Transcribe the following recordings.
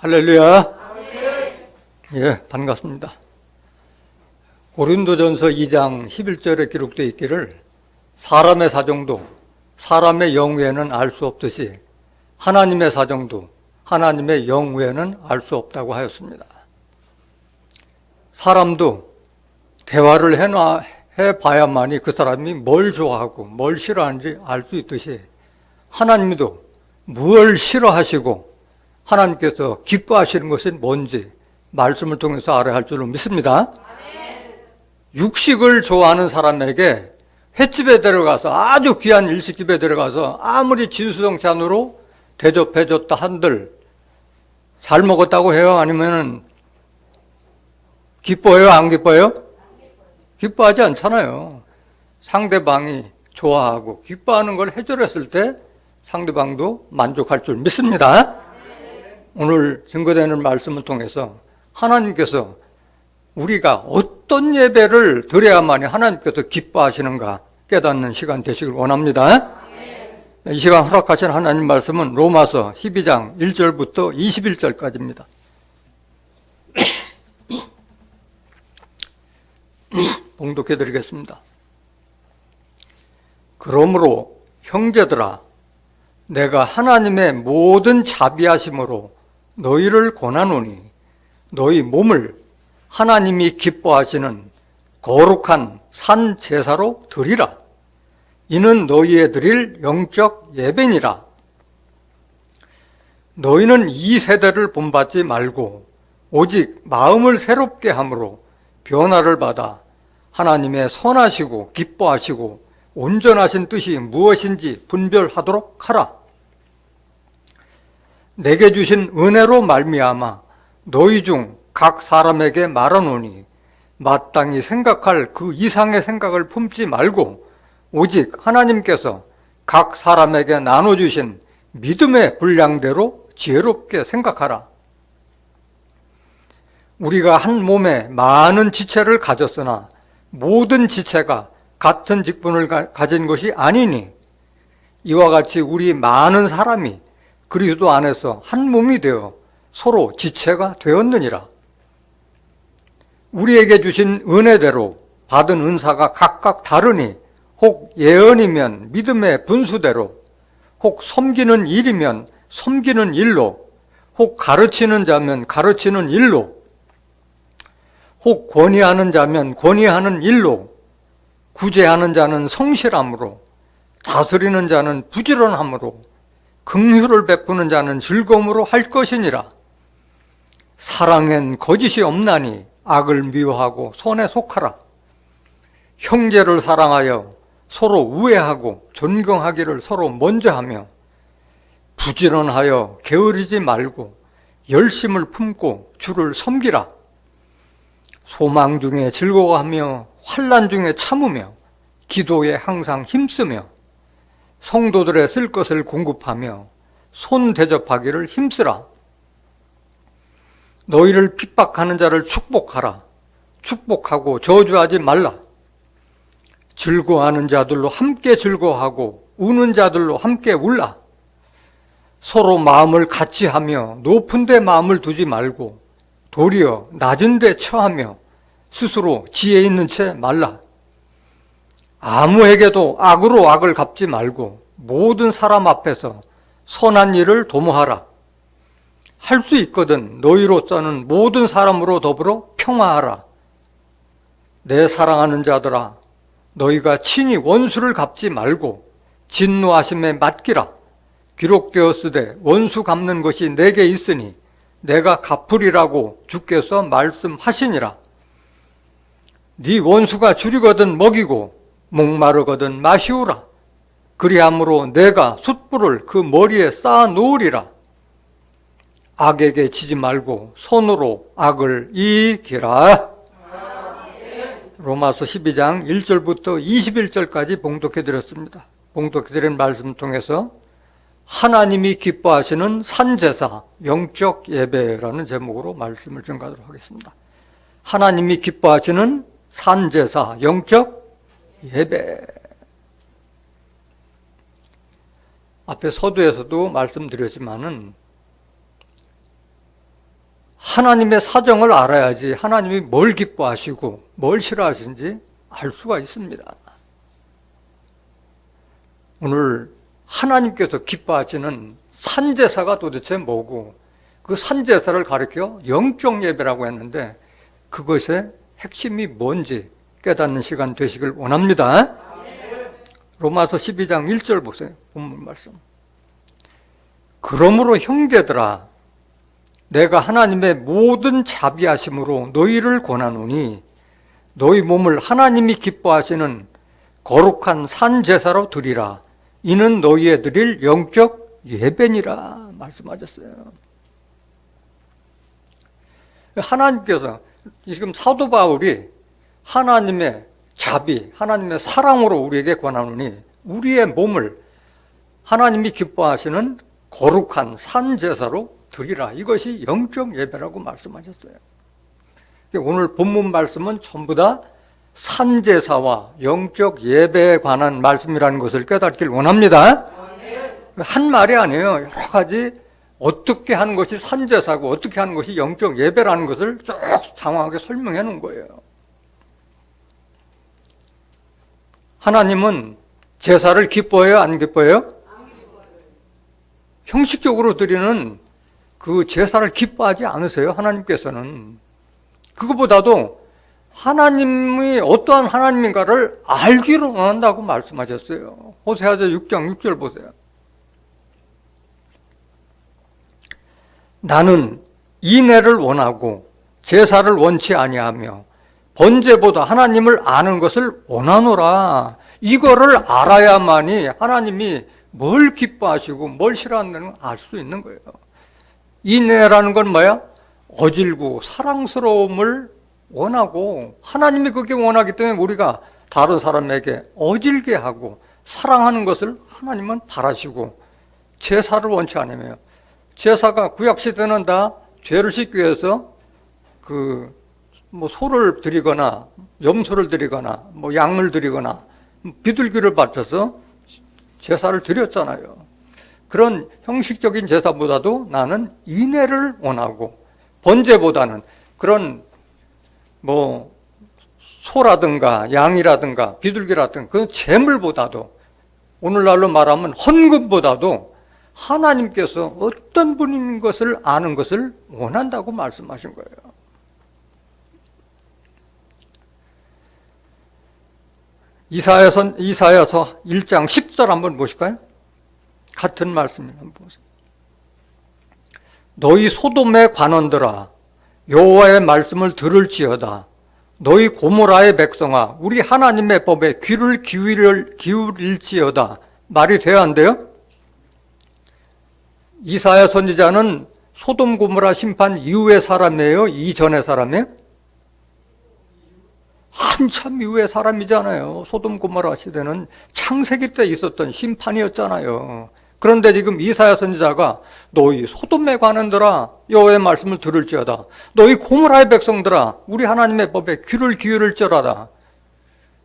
할렐루야. 예, 반갑습니다. 고린도전서 2장 11절에 기록되어 있기를 사람의 사정도 사람의 영 외에는 알 수 없듯이 하나님의 사정도 하나님의 영 외에는 알 수 없다고 하였습니다. 사람도 대화를 해봐야만이 그 사람이 뭘 좋아하고 뭘 싫어하는지 알 수 있듯이 하나님도 뭘 싫어하시고 하나님께서 기뻐하시는 것이 뭔지 말씀을 통해서 알아야 할 줄로 믿습니다. 육식을 좋아하는 사람에게 횟집에 들어가서 아주 귀한 일식집에 들어가서 아무리 진수성찬 으로 대접해줬다 한들 잘 먹었다고 해요? 아니면 기뻐해요? 안 기뻐해요? 기뻐하지 않잖아요. 상대방이 좋아하고 기뻐하는 걸 해결했을 때 상대방도 만족할 줄 믿습니다. 오늘 증거되는 말씀을 통해서 하나님께서 우리가 어떤 예배를 드려야만이 하나님께서 기뻐하시는가 깨닫는 시간 되시길 원합니다. 이 시간 허락하신 하나님 말씀은 로마서 12장 1절부터 21절까지입니다. 봉독해 드리겠습니다. 그러므로 형제들아, 내가 하나님의 모든 자비하심으로 너희를 권하노니 너희 몸을 하나님이 기뻐하시는 거룩한 산 제사로 드리라. 이는 너희의 드릴 영적 예배니라. 너희는 이 세대를 본받지 말고 오직 마음을 새롭게 함으로 변화를 받아 하나님의 선하시고 기뻐하시고 온전하신 뜻이 무엇인지 분별하도록 하라. 내게 주신 은혜로 말미암아 너희 중 각 사람에게 말하노니 마땅히 생각할 그 이상의 생각을 품지 말고 오직 하나님께서 각 사람에게 나눠주신 믿음의 분량대로 지혜롭게 생각하라. 우리가 한 몸에 많은 지체를 가졌으나 모든 지체가 같은 직분을 가진 것이 아니니 이와 같이 우리 많은 사람이 그리스도 안에서 한 몸이 되어 서로 지체가 되었느니라. 우리에게 주신 은혜대로 받은 은사가 각각 다르니 혹 예언이면 믿음의 분수대로, 혹 섬기는 일이면 섬기는 일로, 혹 가르치는 자면 가르치는 일로, 혹 권위하는 자면 권위하는 일로, 구제하는 자는 성실함으로, 다스리는 자는 부지런함으로, 긍휼을 베푸는 자는 즐거움으로 할 것이니라. 사랑엔 거짓이 없나니 악을 미워하고 손에 속하라. 형제를 사랑하여 서로 우애하고 존경하기를 서로 먼저 하며 부지런하여 게으르지 말고 열심을 품고 주를 섬기라. 소망 중에 즐거워하며 환난 중에 참으며 기도에 항상 힘쓰며 성도들의 쓸 것을 공급하며 손 대접하기를 힘쓰라. 너희를 핍박하는 자를 축복하라. 축복하고 저주하지 말라. 즐거워하는 자들로 함께 즐거워하고 우는 자들로 함께 울라. 서로 마음을 같이 하며 높은 데 마음을 두지 말고 도리어 낮은 데 처하며 스스로 지혜 있는 채 말라. 아무에게도 악으로 악을 갚지 말고 모든 사람 앞에서 선한 일을 도모하라. 할 수 있거든 너희로서는 모든 사람으로 더불어 평화하라. 내 사랑하는 자들아, 너희가 친히 원수를 갚지 말고 진노하심에 맡기라. 기록되었으되 원수 갚는 것이 내게 있으니 내가 갚으리라고 주께서 말씀하시니라. 네 원수가 줄이거든 먹이고 목마르거든 마시우라. 그리함으로 내가 숯불을 그 머리에 쌓아 놓으리라. 악에게 지지 말고 손으로 악을 이기라. 로마서 12장 1절부터 21절까지 봉독해 드렸습니다. 봉독해 드린 말씀 통해서 하나님이 기뻐하시는 산제사 영적 예배라는 제목으로 말씀을 전가하도록 하겠습니다. 하나님이 기뻐하시는 산제사 영적 예배. 앞에 서두에서도 말씀드렸지만은 하나님의 사정을 알아야지 하나님이 뭘 기뻐하시고 뭘 싫어하시는지 알 수가 있습니다. 오늘 하나님께서 기뻐하시는 산제사가 도대체 뭐고, 그 산제사를 가리켜 영적 예배라고 했는데 그것의 핵심이 뭔지 깨닫는 시간 되시길 원합니다. 로마서 12장 1절 보세요. 본문 말씀. 그러므로 형제들아, 내가 하나님의 모든 자비하심으로 너희를 권하노니 너희 몸을 하나님이 기뻐하시는 거룩한 산제사로 드리라. 이는 너희의 드릴 영적 예배니라 말씀하셨어요. 하나님께서 지금 사도 바울이 하나님의 자비, 하나님의 사랑으로 우리에게 권하노니 우리의 몸을 하나님이 기뻐하시는 거룩한 산제사로 드리라. 이것이 영적 예배라고 말씀하셨어요. 오늘 본문 말씀은 전부 다 산제사와 영적 예배에 관한 말씀이라는 것을 깨닫길 원합니다. 한 말이 아니에요. 여러 가지 어떻게 하는 것이 산제사고 어떻게 하는 것이 영적 예배라는 것을 쭉 장황하게 설명해 놓은 거예요. 하나님은 제사를 기뻐해요? 안 기뻐해요? 형식적으로 드리는 그 제사를 기뻐하지 않으세요? 하나님께서는. 그것보다도 하나님이 어떠한 하나님인가를 알기를 원한다고 말씀하셨어요. 호세아서 6장 6절 보세요. 나는 인애를 원하고 제사를 원치 아니하며 번제보다 하나님을 아는 것을 원하노라. 이거를 알아야만이 하나님이 뭘 기뻐하시고 뭘 싫어하는 걸 알 수 있는 거예요. 인애라는 건 뭐야? 어질고 사랑스러움을 원하고, 하나님이 그게 원하기 때문에 우리가 다른 사람에게 어질게 하고 사랑하는 것을 하나님은 바라시고, 제사를 원치 않으며, 제사가 구약시대는 다 죄를 씻기 위해서 소를 드리거나 염소를 드리거나 양을 드리거나 비둘기를 바쳐서 제사를 드렸잖아요. 그런 형식적인 제사보다도 나는 인애를 원하고, 번제보다는 그런 소라든가 양이라든가 비둘기라든가 그 재물보다도, 오늘날로 말하면 헌금보다도 하나님께서 어떤 분인 것을 아는 것을 원한다고 말씀하신 거예요. 이사야서 1장 10절 한번 보실까요? 같은 말씀입니다. 한번 보세요. 너희 소돔의 관원들아, 여호와의 말씀을 들을지어다. 너희 고모라의 백성아, 우리 하나님의 법에 귀를 기울일지어다. 말이 돼야 안 돼요? 이사야 선지자는 소돔 고모라 심판 이후의 사람이에요? 이전의 사람이에요? 한참 이후의 사람이잖아요. 소돔 고모라 시대는 창세기 때 있었던 심판이었잖아요. 그런데 지금 이사야 선지자가 너희 소돔에 관한들아 여호와의 말씀을 들을지어다. 너희 고모라의 백성들아 우리 하나님의 법에 귀를 기울일지어다.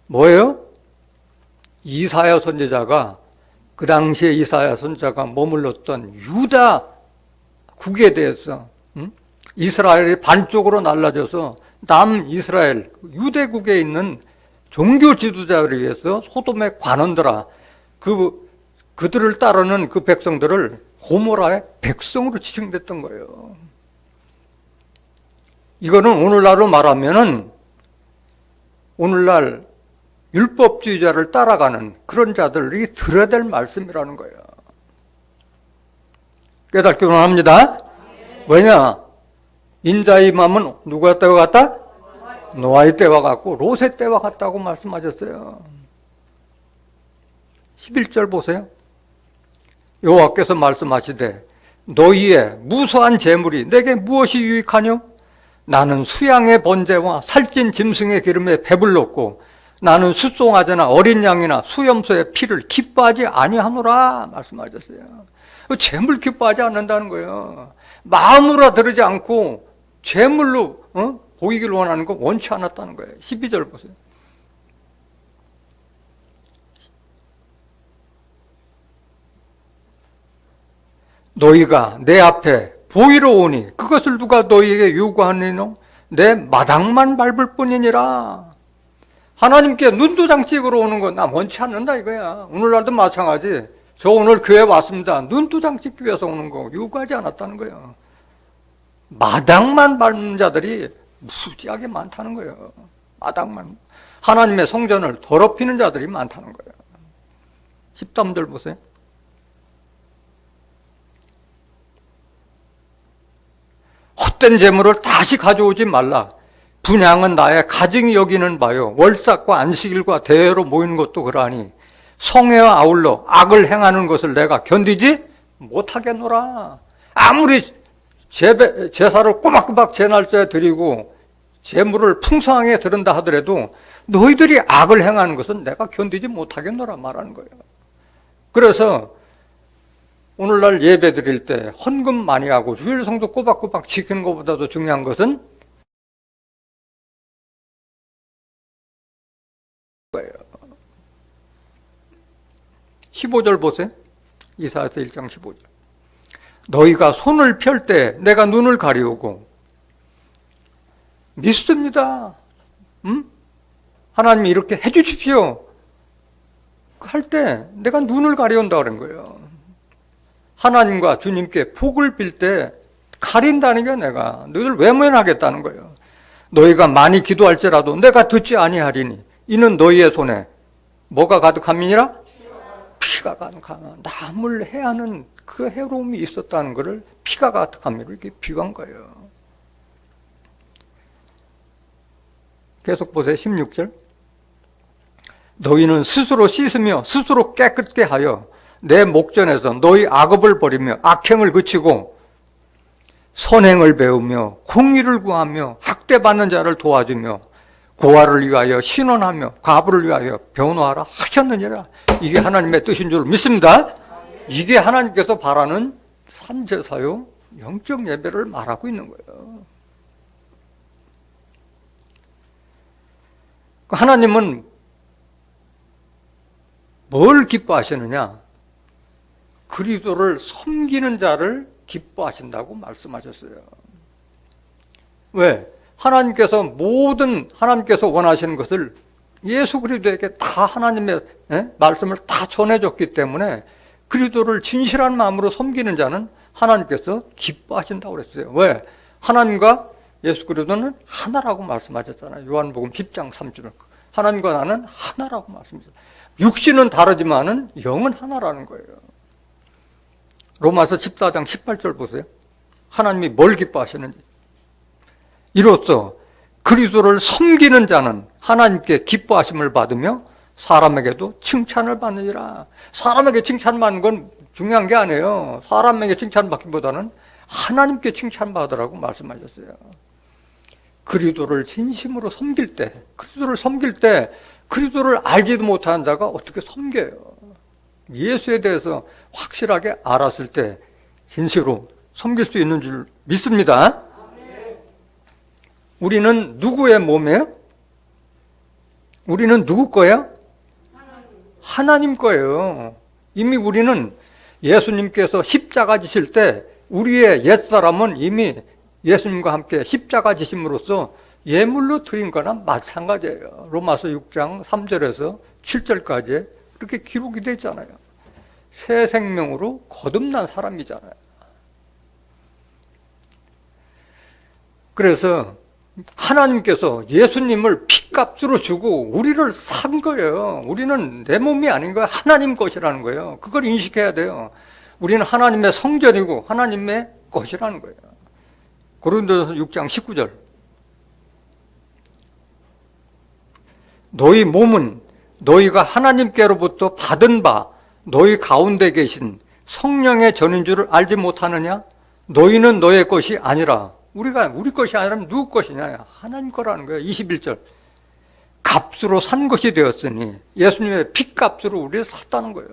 뭐예요? 이사야 선지자가, 그 당시에 이사야 선지자가 머물렀던 유다 국에 대해서, 이스라엘이 반쪽으로 날라져서 남이스라엘 유대국에 있는 종교 지도자를 위해서 소돔의 관원들아, 그들을 따르는 그 백성들을 고모라의 백성으로 지칭됐던 거예요. 이거는 오늘날로 말하면은 오늘날 율법주의자를 따라가는 그런 자들이 들어야 될 말씀이라는 거예요. 깨닫기 원합니다. 왜냐? 인자의 맘은 누구의 때와 같다? 노아의 때와 같고 롯의 때와 같다고 말씀하셨어요. 11절 보세요. 여호와께서 말씀하시되 너희의 무수한 재물이 내게 무엇이 유익하뇨? 나는 수양의 번제와 살찐 짐승의 기름에 배불렀고 나는 숫송아지나 어린 양이나 수염소의 피를 기뻐하지 아니하노라 말씀하셨어요. 재물 기뻐하지 않는다는 거예요. 마음으로 들으지 않고 재물로 보이기를 원하는 거 원치 않았다는 거예요. 12절 보세요. 너희가 내 앞에 보이러 오니 그것을 누가 너희에게 요구하느뇨? 내 마당만 밟을 뿐이니라. 하나님께 눈도장찍으러 오는 건 나 원치 않는다 이거야. 오늘날도 마찬가지. 저 오늘 교회 왔습니다. 눈도장 찍기 위해서 오는 거 요구하지 않았다는 거예요. 마당만 밟는 자들이 무지하게 많다는 거예요. 마당만. 하나님의 성전을 더럽히는 자들이 많다는 거예요. 13절 보세요. 헛된 재물을 다시 가져오지 말라. 분향은 나의 가증이 여기는 바요. 월삭과 안식일과 대회로 모이는 것도 그러하니 성회와 아울러 악을 행하는 것을 내가 견디지 못하겠노라. 아무리 제사를 꼬박꼬박 제 날짜에 드리고 재물을 풍성하게 드린다 하더라도 너희들이 악을 행하는 것은 내가 견디지 못하겠노라 말하는 거예요. 그래서 오늘날 예배 드릴 때 헌금 많이 하고 주일 성도 꼬박꼬박 지키는 것보다도 중요한 것은 거예요. 15절 보세요. 이사야서 1장 15절. 너희가 손을 펼 때 내가 눈을 가리우고 믿습니다. 하나님이 이렇게 해주십시오. 할 때 내가 눈을 가려운다 그런 거예요. 하나님과 주님께 복을 빌 때 가린다는 게 내가 너희들 외면하겠다는 거예요. 너희가 많이 기도할지라도 내가 듣지 아니하리니 이는 너희의 손에 뭐가 가득함이니라? 피가 가득하면 남을 해하는 그 해로움이 있었다는 것을 피가 가득함이라 이렇게 비유한 거예요. 계속 보세요. 16절. 너희는 스스로 씻으며 스스로 깨끗게 하여 내 목전에서 너희 악업을 버리며 악행을 그치고 선행을 배우며 공의를 구하며 학대받는 자를 도와주며 고아를 위하여 신원하며 과부를 위하여 변호하라 하셨느니라. 이게 하나님의 뜻인 줄 믿습니다. 이게 하나님께서 바라는 산제사요 영적 예배를 말하고 있는 거예요. 하나님은 뭘 기뻐하시느냐? 그리스도를 섬기는 자를 기뻐하신다고 말씀하셨어요. 왜? 하나님께서 원하시는 것을 예수 그리스도에게 다 하나님의 말씀을 다 전해줬기 때문에 그리스도를 진실한 마음으로 섬기는 자는 하나님께서 기뻐하신다고 그랬어요. 왜? 하나님과 예수 그리스도는 하나라고 말씀하셨잖아요. 요한복음 10장 3절. 하나님과 나는 하나라고 말씀하셨어요. 육신은 다르지만은 영은 하나라는 거예요. 로마서 14장 18절 보세요. 하나님이 뭘 기뻐하시는지. 이로써 그리스도를 섬기는 자는 하나님께 기뻐하심을 받으며 사람에게도 칭찬을 받느니라. 사람에게 칭찬받는 건 중요한 게 아니에요. 사람에게 칭찬받기보다는 하나님께 칭찬받으라고 말씀하셨어요. 그리스도를 진심으로 섬길 때, 그리스도를 알지도 못하는 자가 어떻게 섬겨요? 예수에 대해서 확실하게 알았을 때 진실로 섬길 수 있는 줄 믿습니다. 우리는 누구의 몸이에요? 우리는 누구 거예요? 하나님 거예요. 이미 우리는 예수님께서 십자가 지실 때 우리의 옛사람은 이미 예수님과 함께 십자가 지심으로써 예물로 드린 거나 마찬가지예요. 로마서 6장 3절에서 7절까지 그렇게 기록이 되어 있잖아요. 새 생명으로 거듭난 사람이잖아요. 그래서 하나님께서 예수님을 피값으로 주고 우리를 산 거예요. 우리는 내 몸이 아닌 거예요. 하나님 것이라는 거예요. 그걸 인식해야 돼요. 우리는 하나님의 성전이고 하나님의 것이라는 거예요. 고린도전서 6장 19절. 너희 몸은 너희가 하나님께로부터 받은 바 너희 가운데 계신 성령의 전인 줄을 알지 못하느냐? 너희는 너의 것이 아니라 우리 것이 아니라면 누구 것이냐? 하나님 거라는 거예요. 21절. 값으로 산 것이 되었으니 예수님의 피값으로 우리를 샀다는 거예요.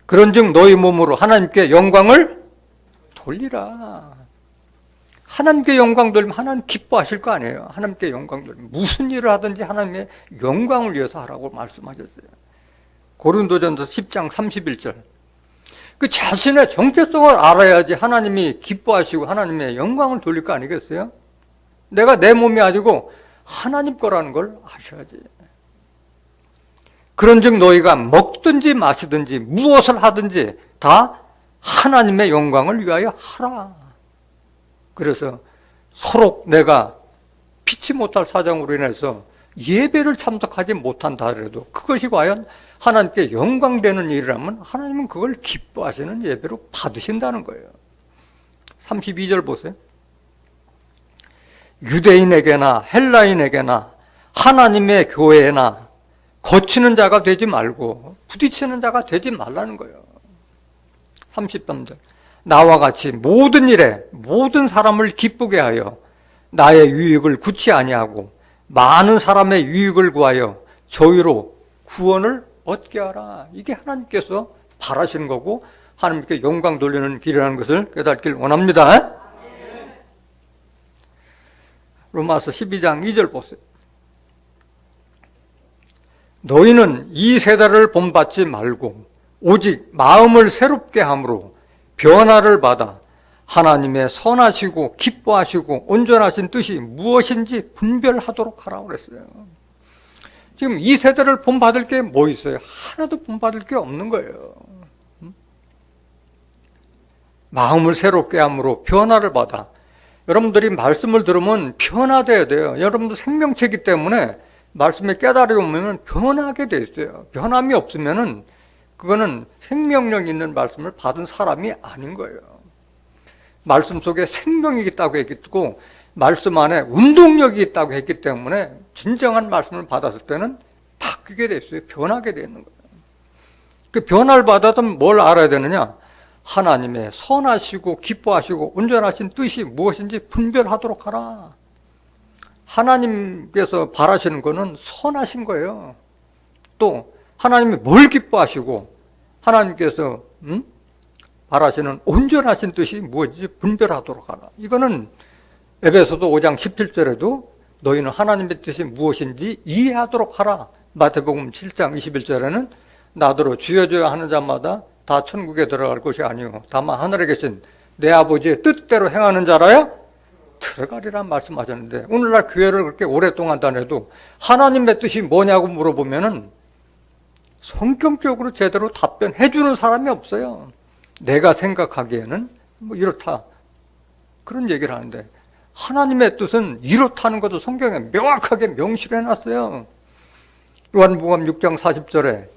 그런즉 너희 몸으로 하나님께 영광을 돌리라. 하나님께 영광 돌리면 하나님 기뻐하실 거 아니에요. 하나님께 영광 돌리면 무슨 일을 하든지 하나님의 영광을 위해서 하라고 말씀하셨어요. 고린도전서 10장 31절. 그 자신의 정체성을 알아야지 하나님이 기뻐하시고 하나님의 영광을 돌릴 거 아니겠어요? 내가 내 몸이 아니고 하나님 거라는 걸 아셔야지. 그런즉 너희가 먹든지 마시든지 무엇을 하든지 다 하나님의 영광을 위하여 하라. 그래서 서로 내가 피치 못할 사정으로 인해서 예배를 참석하지 못한다 하더라도 그것이 과연 하나님께 영광되는 일이라면 하나님은 그걸 기뻐하시는 예배로 받으신다는 거예요. 32절 보세요. 유대인에게나 헬라인에게나 하나님의 교회나 거치는 자가 되지 말고 부딪히는 자가 되지 말라는 거예요. 33절. 나와 같이 모든 일에 모든 사람을 기쁘게 하여 나의 유익을 굳이 아니하고 많은 사람의 유익을 구하여 저희로 구원을 얻게 하라. 이게 하나님께서 바라시는 거고 하나님께 영광 돌리는 길이라는 것을 깨닫길 원합니다. 로마서 12장 2절 보세요. 너희는 이 세대를 본받지 말고 오직 마음을 새롭게 함으로 변화를 받아 하나님의 선하시고 기뻐하시고 온전하신 뜻이 무엇인지 분별하도록 하라고 그랬어요. 지금 이 세대를 본받을 게 뭐 있어요? 하나도 본받을 게 없는 거예요. 마음을 새롭게 함으로 변화를 받아. 여러분들이 말씀을 들으면 변화돼야 돼요. 여러분들 생명체이기 때문에 말씀에 깨달음이 오면 변하게 돼 있어요. 변함이 없으면은 그거는 생명력 있는 말씀을 받은 사람이 아닌 거예요. 말씀 속에 생명이 있다고 했고 말씀 안에 운동력이 있다고 했기 때문에 진정한 말씀을 받았을 때는 바뀌게 돼 있어요. 변하게 돼 있는 거예요. 그 변화를 받아도 뭘 알아야 되느냐? 하나님의 선하시고 기뻐하시고 온전하신 뜻이 무엇인지 분별하도록 하라. 하나님께서 바라시는 거는 선하신 거예요. 또 하나님이 뭘 기뻐하시고 하나님께서 바라시는 온전하신 뜻이 무엇인지 분별하도록 하라. 이거는 에베소서 5장 17절에도 너희는 하나님의 뜻이 무엇인지 이해하도록 하라. 마태복음 7장 21절에는 나더러 주여 주여 하는 자마다 다 천국에 들어갈 것이 아니요 다만 하늘에 계신 내 아버지의 뜻대로 행하는 자라야 들어가리란 말씀하셨는데 오늘날 교회를 그렇게 오랫동안 다녀도 하나님의 뜻이 뭐냐고 물어보면은 성경적으로 제대로 답변해 주는 사람이 없어요. 내가 생각하기에는 뭐 이렇다 그런 얘기를 하는데 하나님의 뜻은 이렇다는 것도 성경에 명확하게 명시를 해놨어요. 요한복음 6장 40절에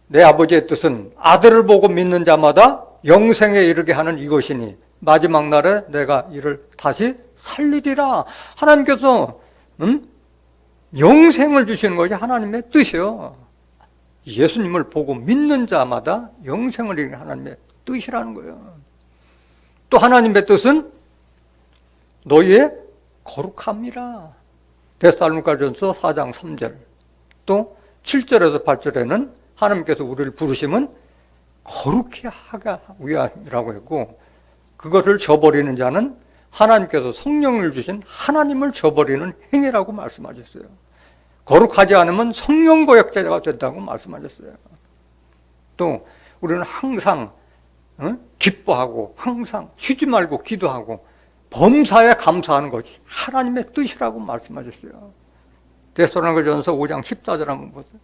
내 아버지의 뜻은 아들을 보고 믿는 자마다 영생에 이르게 하는 이것이니 마지막 날에 내가 이를 다시 살리리라. 하나님께서 영생을 주시는 것이 하나님의 뜻이요. 예수님을 보고 믿는 자마다 영생을 이루는 하나님의 뜻이라는 거예요. 또 하나님의 뜻은 너희의 거룩함이라. 데살로니가전서 4장 3절 또 7절에서 8절에는 하나님께서 우리를 부르시면 거룩히 하게 위함이라고 했고 그것을 저버리는 자는 하나님께서 성령을 주신 하나님을 저버리는 행위라고 말씀하셨어요. 거룩하지 않으면 성령 거역자가 된다고 말씀하셨어요. 또 우리는 항상 기뻐하고 항상 쉬지 말고 기도하고 범사에 감사하는 것이 하나님의 뜻이라고 말씀하셨어요. 데살로니가전서 5장 14절 한번 보세요.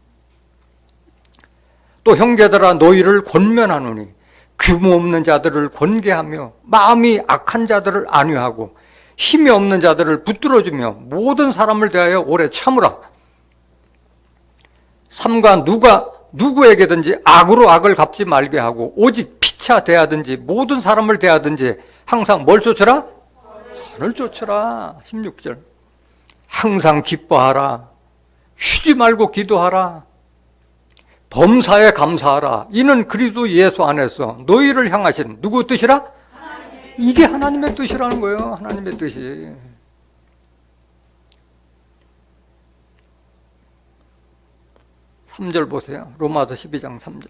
또 형제들아 너희를 권면하노니 규모 없는 자들을 권계하며 마음이 악한 자들을 안위하고 힘이 없는 자들을 붙들어주며 모든 사람을 대하여 오래 참으라. 삼가 누구에게든지 악으로 악을 갚지 말게 하고 오직 피차 대하든지 모든 사람을 대하든지 항상 뭘 쫓으라? 선을 쫓으라. 16절 항상 기뻐하라. 쉬지 말고 기도하라. 범사에 감사하라. 이는 그리스도 예수 안에서 너희를 향하신 누구 뜻이라? 이게 하나님의 뜻이라는 거예요. 하나님의 뜻이. 삼 절 보세요. 로마서 12장 3절.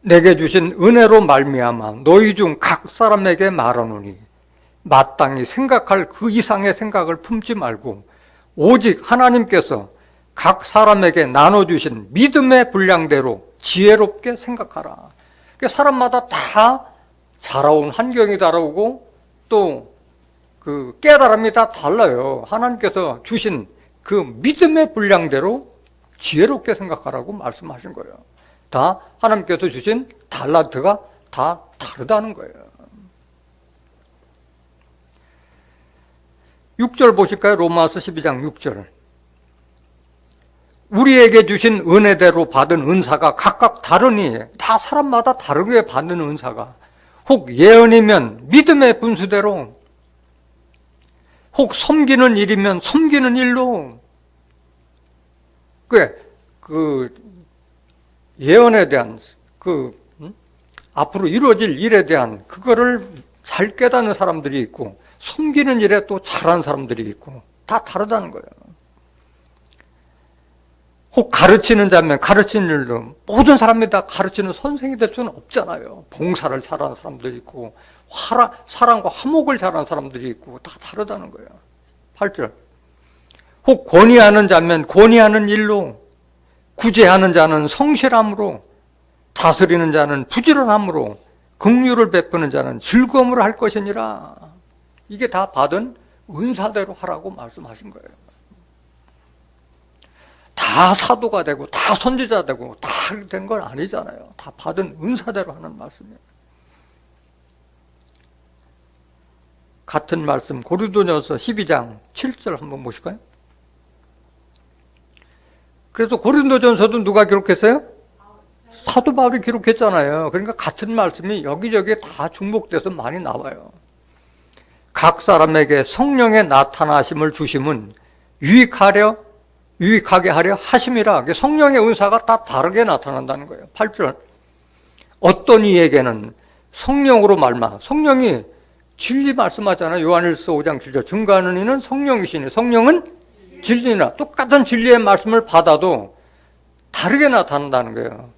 내게 주신 은혜로 말미암아 너희 중 각 사람에게 말하노니 마땅히 생각할 그 이상의 생각을 품지 말고 오직 하나님께서 각 사람에게 나눠주신 믿음의 분량대로 지혜롭게 생각하라. 그러니까 사람마다 다 자라온 환경이 다르고 또 그 깨달음이 다 달라요. 하나님께서 주신 그 믿음의 분량대로 지혜롭게 생각하라고 말씀하신 거예요. 다 하나님께서 주신 달란트가 다 다르다는 거예요. 6절 보실까요? 로마서 12장 6절. 우리에게 주신 은혜대로 받은 은사가 각각 다르니, 다 사람마다 다르게 받는 은사가, 혹 예언이면 믿음의 분수대로, 혹 섬기는 일이면 섬기는 일로, 그 예언에 대한 앞으로 이루어질 일에 대한 그거를 잘 깨닫는 사람들이 있고, 섬기는 일에 또 잘하는 사람들이 있고, 다 다르다는 거예요. 혹 가르치는 자면 가르치는 일로, 모든 사람이 다 가르치는 선생이 될 수는 없잖아요. 봉사를 잘하는 사람들이 있고, 사랑과 화목을 잘하는 사람들이 있고, 다 다르다는 거예요. 8절. 혹 권위하는 자면 권위하는 일로, 구제하는 자는 성실함으로, 다스리는 자는 부지런함으로, 긍휼을 베푸는 자는 즐거움으로 할 것이니라. 이게 다 받은 은사대로 하라고 말씀하신 거예요. 다 사도가 되고 다 선지자 되고 다 된 건 아니잖아요. 다 받은 은사대로 하는 말씀이에요. 같은 말씀 고린도전서 12장 7절 한번 보실까요? 그래서 고린도전서도 누가 기록했어요? 사도 바울이 기록했잖아요. 그러니까 같은 말씀이 여기저기 다 중복돼서 많이 나와요. 각 사람에게 성령의 나타나심을 주심은 유익하게 하려 하심이라. 성령의 은사가 다 다르게 나타난다는 거예요. 8절. 어떤 이에게는 성령으로 말미암아, 성령이 진리 말씀하잖아요. 요한일서 5장 7절. 증거하는 이는 성령이시니 성령은 진리나. 똑같은 진리의 말씀을 받아도 다르게 나타난다는 거예요.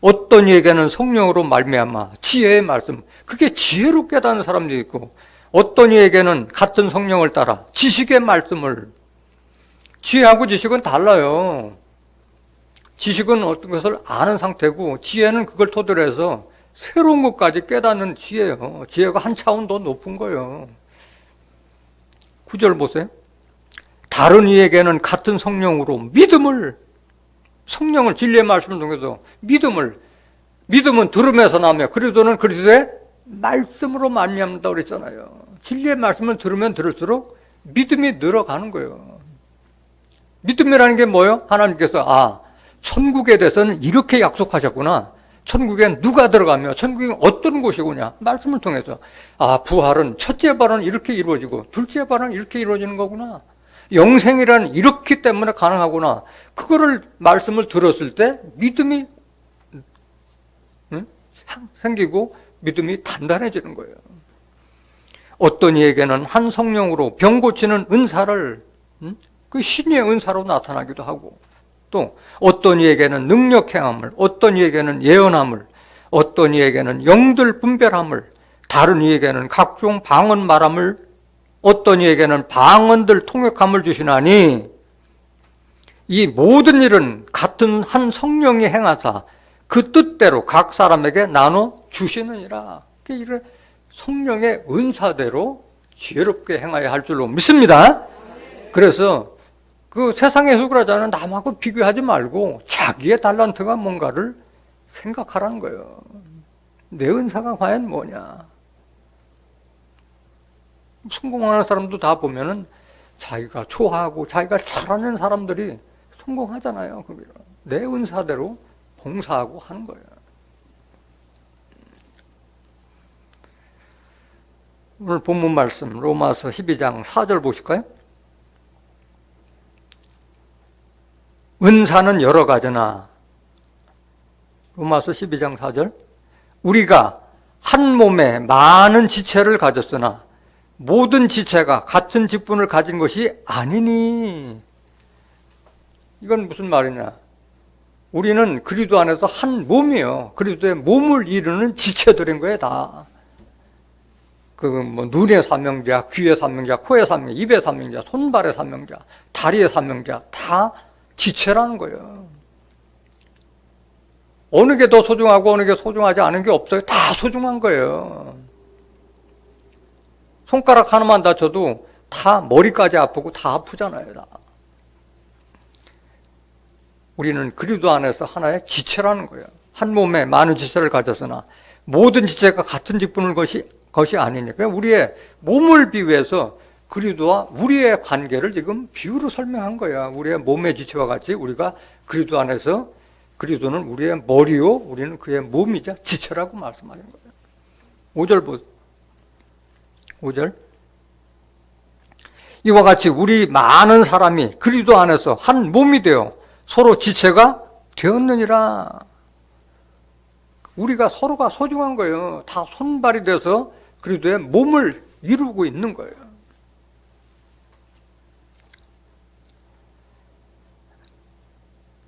어떤 이에게는 성령으로 말미암아 지혜의 말씀, 그게 지혜로 깨닫는 사람도 있고, 어떤 이에게는 같은 성령을 따라 지식의 말씀을, 지혜하고 지식은 달라요. 지식은 어떤 것을 아는 상태고, 지혜는 그걸 토대로 해서 새로운 것까지 깨닫는 지혜예요. 지혜가 한 차원 더 높은 거예요. 9절 보세요. 다른 이에게는 같은 성령으로 믿음을, 성령을 진리의 말씀을 통해서 믿음은 들음에서 나며 그리스도는 그리스도의 말씀으로 말미암는다고 그랬잖아요. 진리의 말씀을 들으면 들을수록 믿음이 늘어가는 거예요. 믿음이라는 게 뭐예요? 하나님께서 천국에 대해서는 이렇게 약속하셨구나. 천국엔 누가 들어가며 천국이 어떤 곳이구나. 말씀을 통해서 부활은 첫째 발은 이렇게 이루어지고 둘째 발은 이렇게 이루어지는 거구나. 영생이란 이렇기 때문에 가능하구나. 그거를 말씀을 들었을 때 믿음이 생기고 믿음이 단단해지는 거예요. 어떤 이에게는 한 성령으로 병 고치는 은사를, 그 신의 은사로 나타나기도 하고, 또 어떤 이에게는 능력 행함을, 어떤 이에게는 예언함을, 어떤 이에게는 영들 분별함을, 다른 이에게는 각종 방언 말함을, 어떤 이에게는 방언들 통역함을 주시나니, 이 모든 일은 같은 한 성령이 행하사 그 뜻대로 각 사람에게 나눠 주시느니라. 이를 성령의 은사대로 지혜롭게 행하여야 할 줄로 믿습니다. 그래서 그 세상에서 그러잖아요. 남하고 비교하지 말고 자기의 달란트가 뭔가를 생각하라는 거예요. 내 은사가 과연 뭐냐. 성공하는 사람도 다 보면은 자기가 좋아하고 자기가 잘하는 사람들이 성공하잖아요. 내 은사대로 봉사하고 하는 거예요. 오늘 본문 말씀 로마서 12장 4절 보실까요? 은사는 여러 가지나, 로마서 12장 4절, 우리가 한 몸에 많은 지체를 가졌으나 모든 지체가 같은 직분을 가진 것이 아니니. 이건 무슨 말이냐? 우리는 그리스도 안에서 한 몸이에요. 그리스도의 몸을 이루는 지체들인 거예요, 다. 눈의 사명자, 귀의 사명자, 코의 사명자, 입의 사명자, 손발의 사명자, 다리의 사명자, 다 지체라는 거예요. 어느 게 더 소중하고 어느 게 소중하지 않은 게 없어요. 다 소중한 거예요. 손가락 하나만 다쳐도 다 머리까지 아프고 다 아프잖아요. 다. 우리는 그리스도 안에서 하나의 지체라는 거예요. 한 몸에 많은 지체를 가졌으나 모든 지체가 같은 직분을 것이 아니니까 우리의 몸을 비유해서 그리스도와 우리의 관계를 지금 비유로 설명한 거야. 우리의 몸의 지체와 같이 우리가 그리스도 안에서 그리스도는 우리의 머리요, 우리는 그의 몸이자 지체라고 말씀하신 거예요. 5절 보세요. 5절. 이와 같이 우리 많은 사람이 그리스도 안에서 한 몸이 되어 서로 지체가 되었느니라. 우리가 서로가 소중한 거예요. 다 손발이 돼서 그리스도의 몸을 이루고 있는 거예요.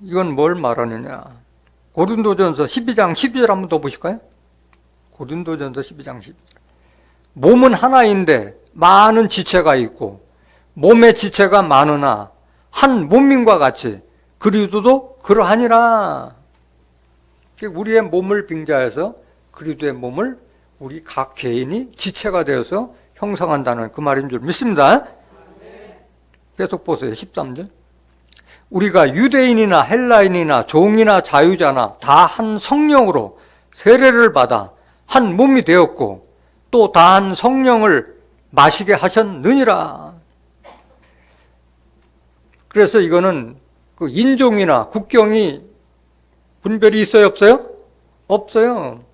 이건 뭘 말하느냐? 고린도전서 12장 12절 한번 더 보실까요? 고린도전서 12장 12절. 몸은 하나인데 많은 지체가 있고 몸의 지체가 많으나 한 몸인과 같이 그리스도도 그러하니라. 우리의 몸을 빙자해서 그리스도의 몸을 우리 각 개인이 지체가 되어서 형성한다는 그 말인 줄 믿습니다. 계속 보세요. 13절. 우리가 유대인이나 헬라인이나 종이나 자유자나 다 한 성령으로 세례를 받아 한 몸이 되었고 또 다 한 성령을 마시게 하셨느니라. 그래서 이거는 그 인종이나 국경이 분별이 있어요, 없어요? 없어요.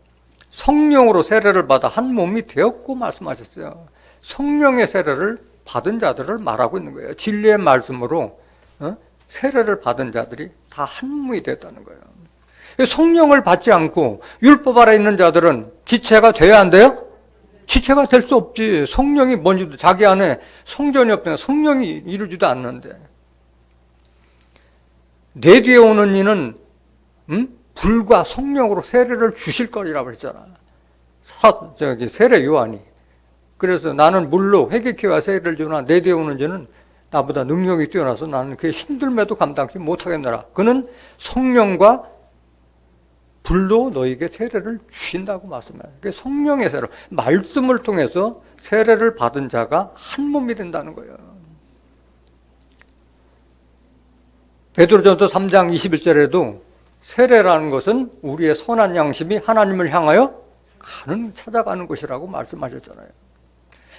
성령으로 세례를 받아 한 몸이 되었고 말씀하셨어요. 성령의 세례를 받은 자들을 말하고 있는 거예요. 진리의 말씀으로 세례를 받은 자들이 다 한 몸이 됐다는 거예요. 성령을 받지 않고 율법 아래 있는 자들은 지체가 돼야 안 돼요? 지체가 될 수 없지. 성령이 뭔지도 자기 안에 성전이 없으면 성령이 이루지도 않는데. 내 뒤에 오는 이는 불과 성령으로 세례를 주실 거리라고 했잖아. 세례 요한이. 그래서 나는 물로 회개케와 세례를 주나 내 뒤에 오는 이는 나보다 능력이 뛰어나서 나는 그의 힘들매도 감당치 못하겠노라. 그는 성령과 불로 너에게 세례를 주신다고 말씀해요. 성령의 세례, 말씀을 통해서 세례를 받은 자가 한 몸이 된다는 거예요. 베드로전서 3장 21절에도 세례라는 것은 우리의 선한 양심이 하나님을 향하여 찾아가는 것이라고 말씀하셨잖아요.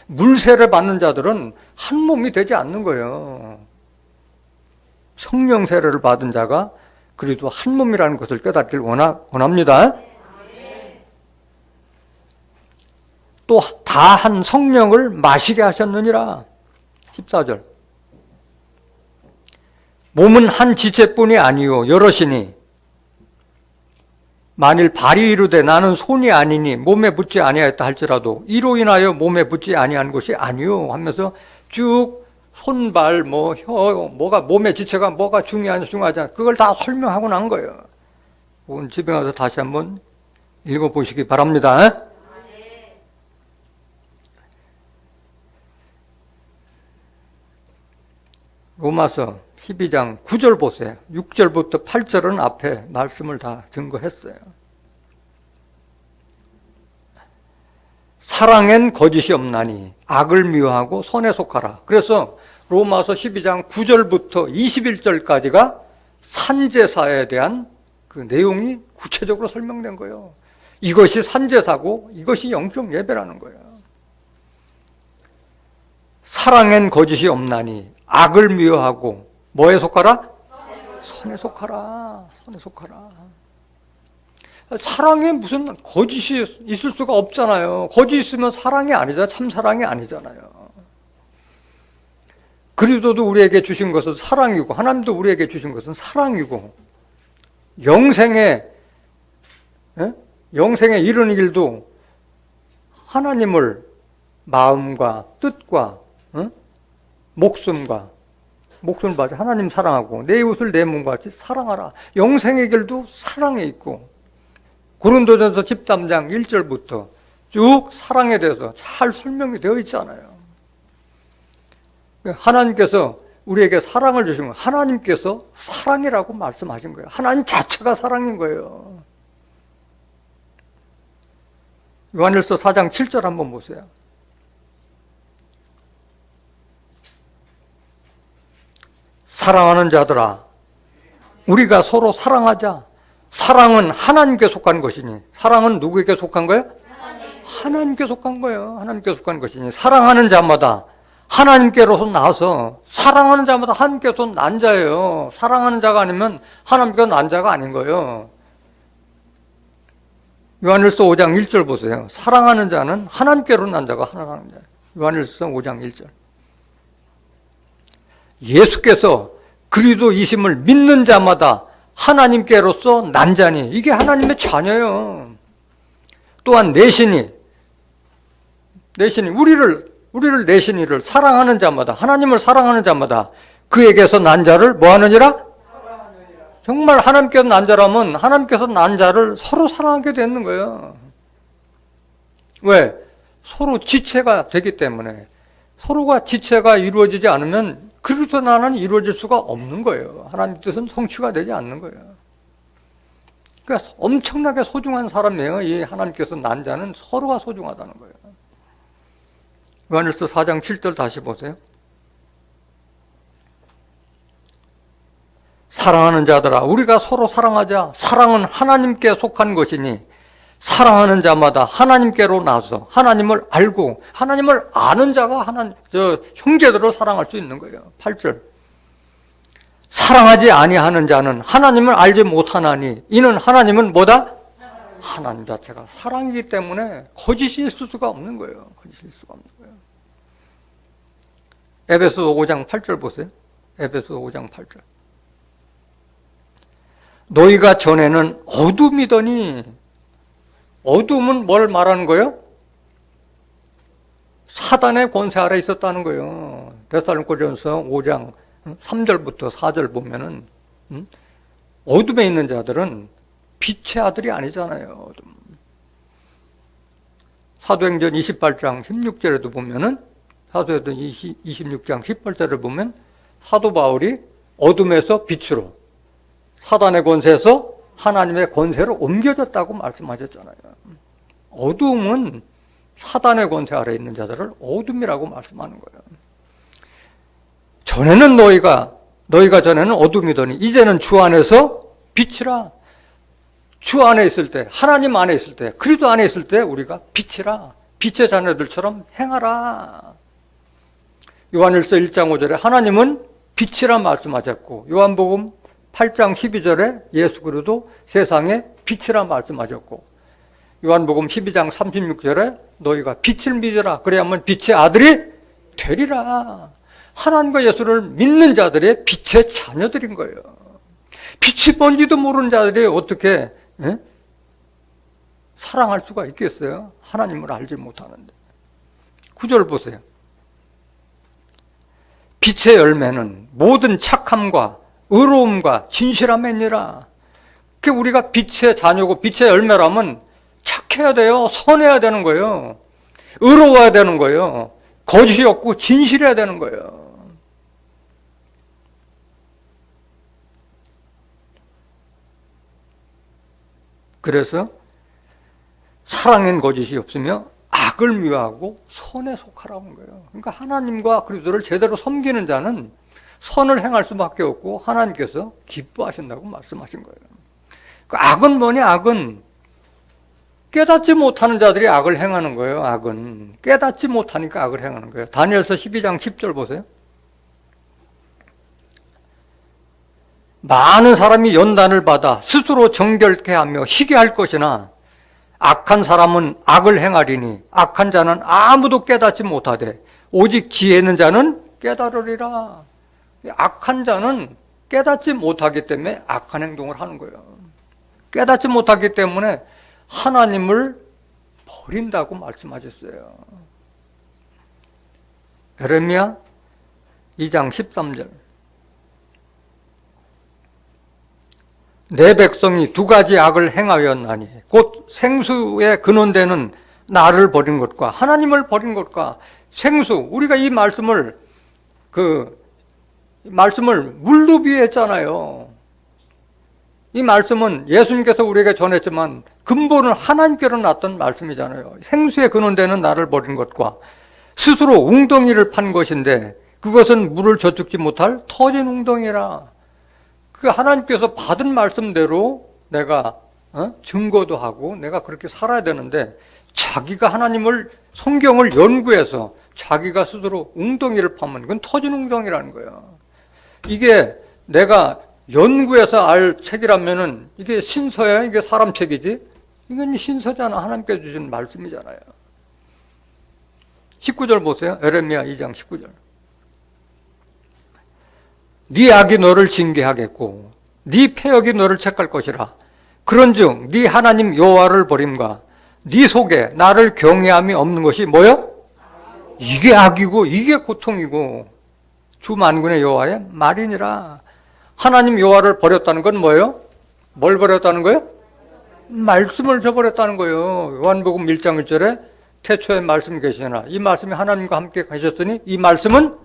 물세례 받는 자들은 한 몸이 되지 않는 거예요. 성령 세례를 받은 자가 그래도 한 몸이라는 것을 깨닫길 원합니다. 또 다 한 성령을 마시게 하셨느니라. 14절. 몸은 한 지체뿐이 아니요 여럿이니 만일 발이 이르되 나는 손이 아니니 몸에 붙지 아니하였다 할지라도 이로 인하여 몸에 붙지 아니한 것이 아니요 하면서 쭉 손발 혀 뭐가 몸의 지체가 뭐가 중요하지 않아 그걸 다 설명하고 난 거예요. 오늘 집에 가서 다시 한번 읽어보시기 바랍니다. 로마서 12장 9절 보세요. 6절부터 8절은 앞에 말씀을 다 증거했어요. 사랑엔 거짓이 없나니 악을 미워하고 선에 속하라. 그래서 로마서 12장 9절부터 21절까지가 산제사에 대한 그 내용이 구체적으로 설명된 거예요. 이것이 산제사고 이것이 영적 예배라는 거예요. 사랑엔 거짓이 없나니 악을 미워하고 뭐에 속하라? 선에 속하라. 선에 속하라. 사랑에 무슨 거짓이 있을 수가 없잖아요. 거짓 있으면 사랑이 아니잖아요. 참 사랑이 아니잖아요. 그리스도도 우리에게 주신 것은 사랑이고 하나님도 우리에게 주신 것은 사랑이고 영생에 이르는 길도 하나님을 마음과 뜻과 목숨을 바쳐 하나님 사랑하고 내 이웃을 내 몸과 같이 사랑하라. 영생의 길도 사랑에 있고 고린도전서 13장 1절부터 쭉 사랑에 대해서 잘 설명이 되어 있잖아요. 하나님께서 우리에게 사랑을 주신 거예요. 하나님께서 사랑이라고 말씀하신 거예요. 하나님 자체가 사랑인 거예요. 요한일서 4장 7절 한번 보세요. 사랑하는 자들아, 우리가 서로 사랑하자. 사랑은 하나님께 속한 것이니. 사랑은 누구에게 속한 거예요? 하나님께 속한 거예요. 하나님께 속한 것이니. 사랑하는 자마다 하나님께로서 나서, 사랑하는 자마다 하나님께서 난 자예요. 사랑하는 자가 아니면 하나님께서 난 자가 아닌 거예요. 요한일서 5장 1절 보세요. 사랑하는 자는 하나님께로 난 자가 하나라는 자예요. 요한일서 5장 1절. 예수께서 그리스도이심을 믿는 자마다 하나님께로서 난 자니. 이게 하나님의 자녀예요. 또한 내신이 우리를 내신이를 사랑하는 자마다, 하나님을 사랑하는 자마다 그에게서 난 자를 뭐 하느니라? 정말 하나님께서 난 자라면 하나님께서 난 자를 서로 사랑하게 되는 거예요. 왜? 서로 지체가 되기 때문에. 서로가 지체가 이루어지지 않으면 그리스도 나는 이루어질 수가 없는 거예요. 하나님 뜻은 성취가 되지 않는 거예요. 그러니까 엄청나게 소중한 사람이에요. 이 하나님께서 난 자는 서로가 소중하다는 거예요. 요한일서 4장 7절 다시 보세요. 사랑하는 자들아, 우리가 서로 사랑하자. 사랑은 하나님께 속한 것이니 사랑하는 자마다 하나님께로 나서 하나님을 알고, 하나님을 아는 자가 형제들을 사랑할 수 있는 거예요. 8절. 사랑하지 아니하는 자는 하나님을 알지 못하나니 이는 하나님은 뭐다? 하나님 자체가 사랑이기 때문에 거짓이 있을 수가 없는 거예요. 거짓이 있을 수가 없는 거예요. 에베소 5장 8절 보세요. 에베소 5장 8절. 너희가 전에는 어둠이더니, 어둠은 뭘 말하는 거예요? 사단의 권세 아래 있었다는 거예요. 데살로니가전서 5장 3절부터 4절 보면은 어둠에 있는 자들은 빛의 아들이 아니잖아요. 어둠. 사도행전 28장 16절에도 보면은, 사도행전 26장 18절을 보면 사도 바울이 어둠에서 빛으로, 사단의 권세에서 하나님의 권세로 옮겨졌다고 말씀하셨잖아요. 어둠은 사단의 권세 아래 있는 자들을 어둠이라고 말씀하는 거예요. 전에는 너희가 전에는 어둠이더니 이제는 주 안에서 빛이라. 주 안에 있을 때, 하나님 안에 있을 때, 그리스도 안에 있을 때 우리가 빛이라. 빛의 자녀들처럼 행하라. 요한일서 1장 5절에 하나님은 빛이라 말씀하셨고, 요한복음 8장 12절에 예수 그리스도 세상에 빛이라 말씀하셨고, 요한복음 12장 36절에 너희가 빛을 믿으라. 그래야만 빛의 아들이 되리라. 하나님과 예수를 믿는 자들의 빛의 자녀들인 거예요. 빛이 뭔지도 모르는 자들이 어떻게 사랑할 수가 있겠어요? 하나님을 알지 못하는데. 9절 보세요. 빛의 열매는 모든 착함과 의로움과 진실함이니라. 우리가 빛의 자녀고 빛의 열매라면 착해야 돼요. 선해야 되는 거예요. 의로워야 되는 거예요. 거짓이 없고 진실해야 되는 거예요. 그래서 사랑엔 거짓이 없으며 악을 미워하고 선에 속하라는 거예요. 그러니까 하나님과 그리스도를 제대로 섬기는 자는 선을 행할 수밖에 없고 하나님께서 기뻐하신다고 말씀하신 거예요. 그 악은 뭐냐? 악은 깨닫지 못하는 자들이 악을 행하는 거예요. 악은 깨닫지 못하니까 악을 행하는 거예요. 다니엘서 12장 10절 보세요. 많은 사람이 연단을 받아 스스로 정결케 하며 희게 할 것이나 악한 사람은 악을 행하리니 악한 자는 아무도 깨닫지 못하되 오직 지혜 있는 자는 깨달으리라. 악한 자는 깨닫지 못하기 때문에 악한 행동을 하는 거예요. 깨닫지 못하기 때문에 하나님을 버린다고 말씀하셨어요. 예레미야 2장 13절. 내 백성이 두 가지 악을 행하였나니 곧 생수에 근원되는 나를 버린 것과 하나님을 버린 것과 생수. 우리가 이 말씀을 말씀을 물로 비유했잖아요. 이 말씀은 예수님께서 우리에게 전했지만 근본은 하나님께로 났던 말씀이잖아요. 생수에 근원되는 나를 버린 것과 스스로 웅덩이를 판 것인데 그것은 물을 저축지 못할 터진 웅덩이라. 그 하나님께서 받은 말씀대로 내가 증거도 하고 내가 그렇게 살아야 되는데 자기가 하나님을 성경을 연구해서 자기가 스스로 웅덩이를 파면 그건 터진 웅덩이라는 거예요. 이게 내가 연구해서 알 책이라면은 이게 신서야? 이게 사람 책이지? 이건 신서잖아. 하나님께서 주신 말씀이잖아요. 19절 보세요. 에레미야 2장 19절. 네 악이 너를 징계하겠고 네 패역이 너를 책할 것이라. 그런즉 네 하나님 여호와를 버림과 네 속에 나를 경외함이 없는 것이 뭐요? 이게 악이고 이게 고통이고 주 만군의 여호와의 말이니라. 하나님 여호와를 버렸다는 건 뭐예요? 뭘 버렸다는 거예요? 말씀을 저버렸다는 거예요. 요한복음 1장 1절에 태초에 말씀이 계시나 이 말씀이 하나님과 함께 계셨으니 이 말씀은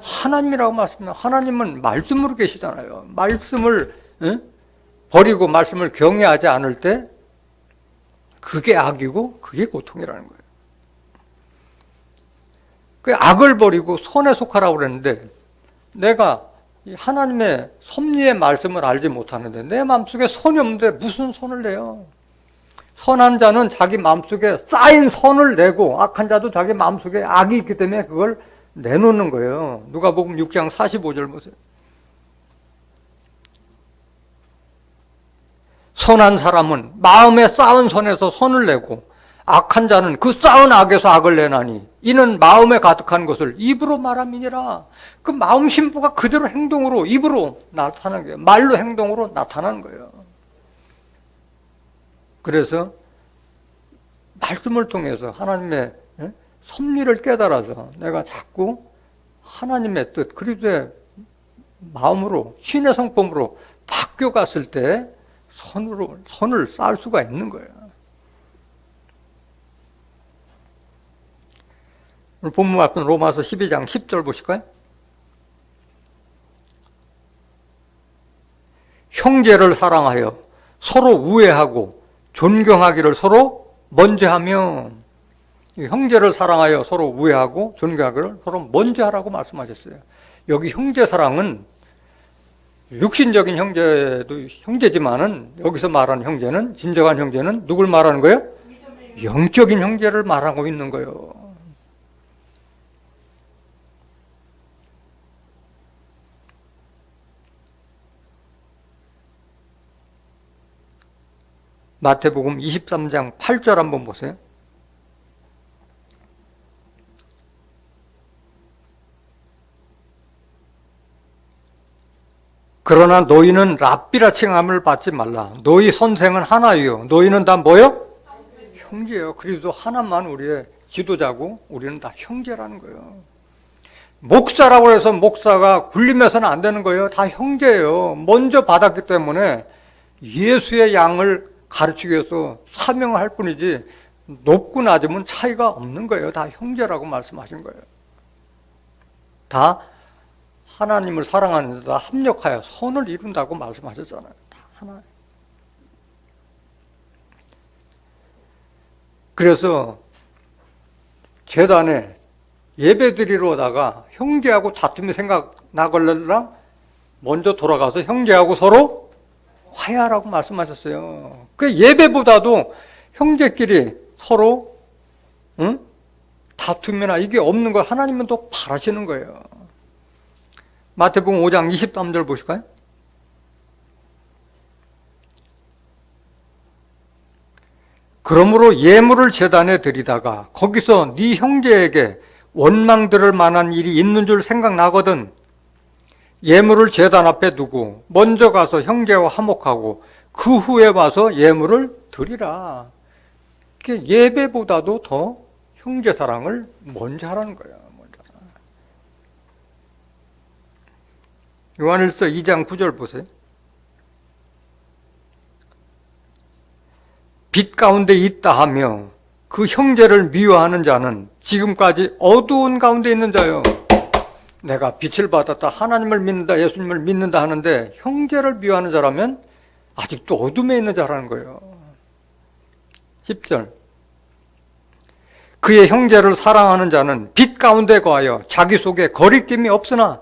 하나님이라고 말씀합니다. 하나님은 말씀으로 계시잖아요. 말씀을 버리고 말씀을 경외하지 않을 때 그게 악이고 그게 고통이라는 거예요. 그 악을 버리고 선에 속하라고 그랬는데 내가 하나님의 섭리의 말씀을 알지 못하는데 내 마음속에 선이 없는데 무슨 선을 내요? 선한 자는 자기 마음속에 쌓인 선을 내고 악한 자도 자기 마음속에 악이 있기 때문에 그걸 내놓는 거예요. 누가복음 6장 45절 보세요. 선한 사람은 마음에 쌓은 선에서 선을 내고 악한 자는 그 쌓은 악에서 악을 내나니 이는 마음에 가득한 것을 입으로 말함이니라. 그 마음 심부가 그대로 행동으로 입으로 나타나는 거예요. 말로 행동으로 나타나는 거예요. 그래서 말씀을 통해서 하나님의 섭리를 깨달아서 내가 자꾸 하나님의 뜻 그리스도의 마음으로 신의 성품으로 바뀌어갔을 때 선을 쌓을 수가 있는 거예요. 오늘 본문 앞에 로마서 12장 10절 보실까요? 형제를 사랑하여 서로 우애하고 존경하기를 서로 먼저 하며 형제를 사랑하여 서로 우애하고 존경하기를 서로 먼저 하라고 말씀하셨어요. 여기 형제 사랑은 육신적인 형제도 형제지만은 여기서 말하는 형제는 진정한 형제는 누굴 말하는 거예요? 영적인 형제를 말하고 있는 거예요. 마태복음 23장 8절 한번 보세요. 그러나 너희는 랍비라 칭함을 받지 말라. 너희 선생은 하나요. 너희는 다 뭐요? 형제예요. 그리스도 하나만 우리의 지도자고 우리는 다 형제라는 거예요. 목사라고 해서 목사가 굴림해서는 안 되는 거예요. 다 형제예요. 먼저 받았기 때문에 예수의 양을 가르치기 위해서 사명할 뿐이지 높고 낮으면 차이가 없는 거예요. 다 형제라고 말씀하신 거예요. 다 하나님을 사랑하는 데다 합력하여 선을 이룬다고 말씀하셨잖아요. 다 하나. 그래서 제단에 예배드리러다가 형제하고 다툼이 생각나걸랑 먼저 돌아가서 형제하고 서로 화해하라고 말씀하셨어요. 그 예배보다도 형제끼리 서로 다툼이나 이게 없는 걸 하나님은 또 바라시는 거예요. 마태복음 5장 23절 보실까요? 그러므로 예물을 제단에 드리다가 거기서 네 형제에게 원망 들을 만한 일이 있는 줄 생각나거든 예물을 제단 앞에 두고 먼저 가서 형제와 화목하고 그 후에 와서 예물을 드리라. 예배보다도 더 형제 사랑을 먼저 하라는 거예요. 요한일서 2장 9절 보세요. 빛 가운데 있다 하며 그 형제를 미워하는 자는 지금까지 어두운 가운데 있는 자요. 내가 빛을 받았다, 하나님을 믿는다, 예수님을 믿는다 하는데 형제를 미워하는 자라면 아직도 어둠에 있는 자라는 거예요. 10절. 그의 형제를 사랑하는 자는 빛 가운데 거하여 자기 속에 거리낌이 없으나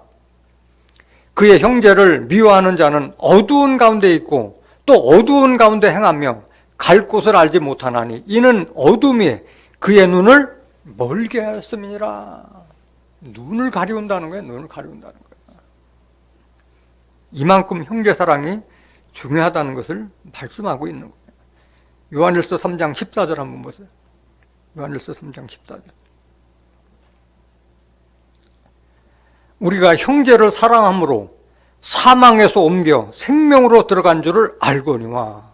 그의 형제를 미워하는 자는 어두운 가운데 있고 또 어두운 가운데 행하며 갈 곳을 알지 못하나니 이는 어둠이 그의 눈을 멀게 하였음이니라. 눈을 가리운다는 거예요. 눈을 가리운다는 거예요. 이만큼 형제 사랑이 중요하다는 것을 말씀하고 있는 거예요. 요한일서 3장 14절 한번 보세요. 요한일서 3장 14절. 우리가 형제를 사랑함으로 사망에서 옮겨 생명으로 들어간 줄을 알거니와.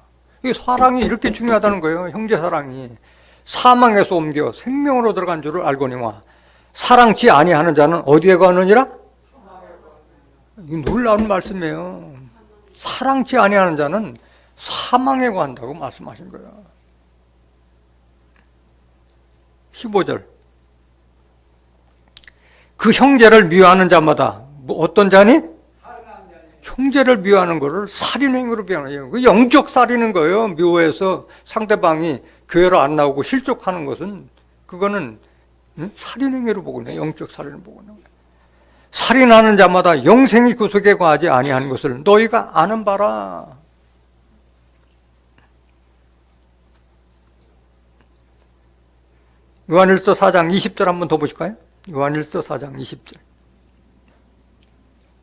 이 사랑이 이렇게 중요하다는 거예요. 형제 사랑이. 사망에서 옮겨 생명으로 들어간 줄을 알거니와. 사랑치 아니하는 자는 어디에 거하느니라? 이 놀라운 말씀이에요. 사랑치 아니하는 자는 사망에 거한다고 말씀하신 거예요. 15절. 그 형제를 미워하는 자마다 어떤 자니? 형제를 미워하는 것을 살인행위로 비하는 거예요. 그 영적 살인인 거예요. 미워해서 상대방이 교회로 안 나오고 실족하는 것은 그거는 살인행위로 보거든요. 영적 살인을 보거든요. 살인하는 자마다 영생이 그 속에 거하지 아니하는 것을 너희가 아는 바라. 요한일서 4장 20절 한번 더 보실까요? 요한일서 4장 20절.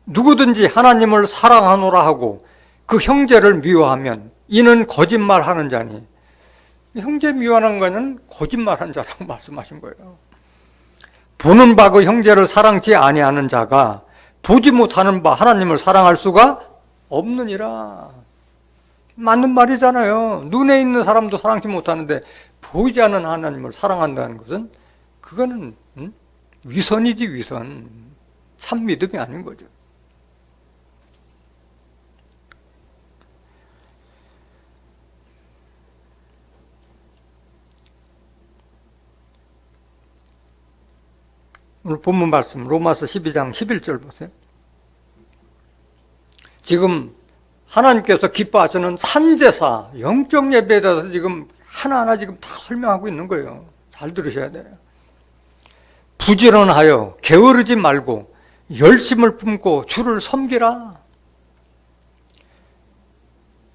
누구든지 하나님을 사랑하노라 하고 그 형제를 미워하면 이는 거짓말하는 자니. 형제 미워하는 거는 거짓말하는 자라고 말씀하신 거예요. 보는 바 그 형제를 사랑치 아니하는 자가 보지 못하는 바 하나님을 사랑할 수가 없느니라. 맞는 말이잖아요. 눈에 있는 사람도 사랑치 못하는데 보이지 않는 하나님을 사랑한다는 것은 그거는 위선이지 위선. 참 믿음이 아닌 거죠. 오늘 본문 말씀 로마서 12장 11절 보세요. 지금 하나님께서 기뻐하시는 산제사, 영적 예배에 대해서 지금 하나하나 지금 다 설명하고 있는 거예요. 잘 들으셔야 돼요. 부지런하여 게으르지 말고 열심을 품고 주를 섬기라.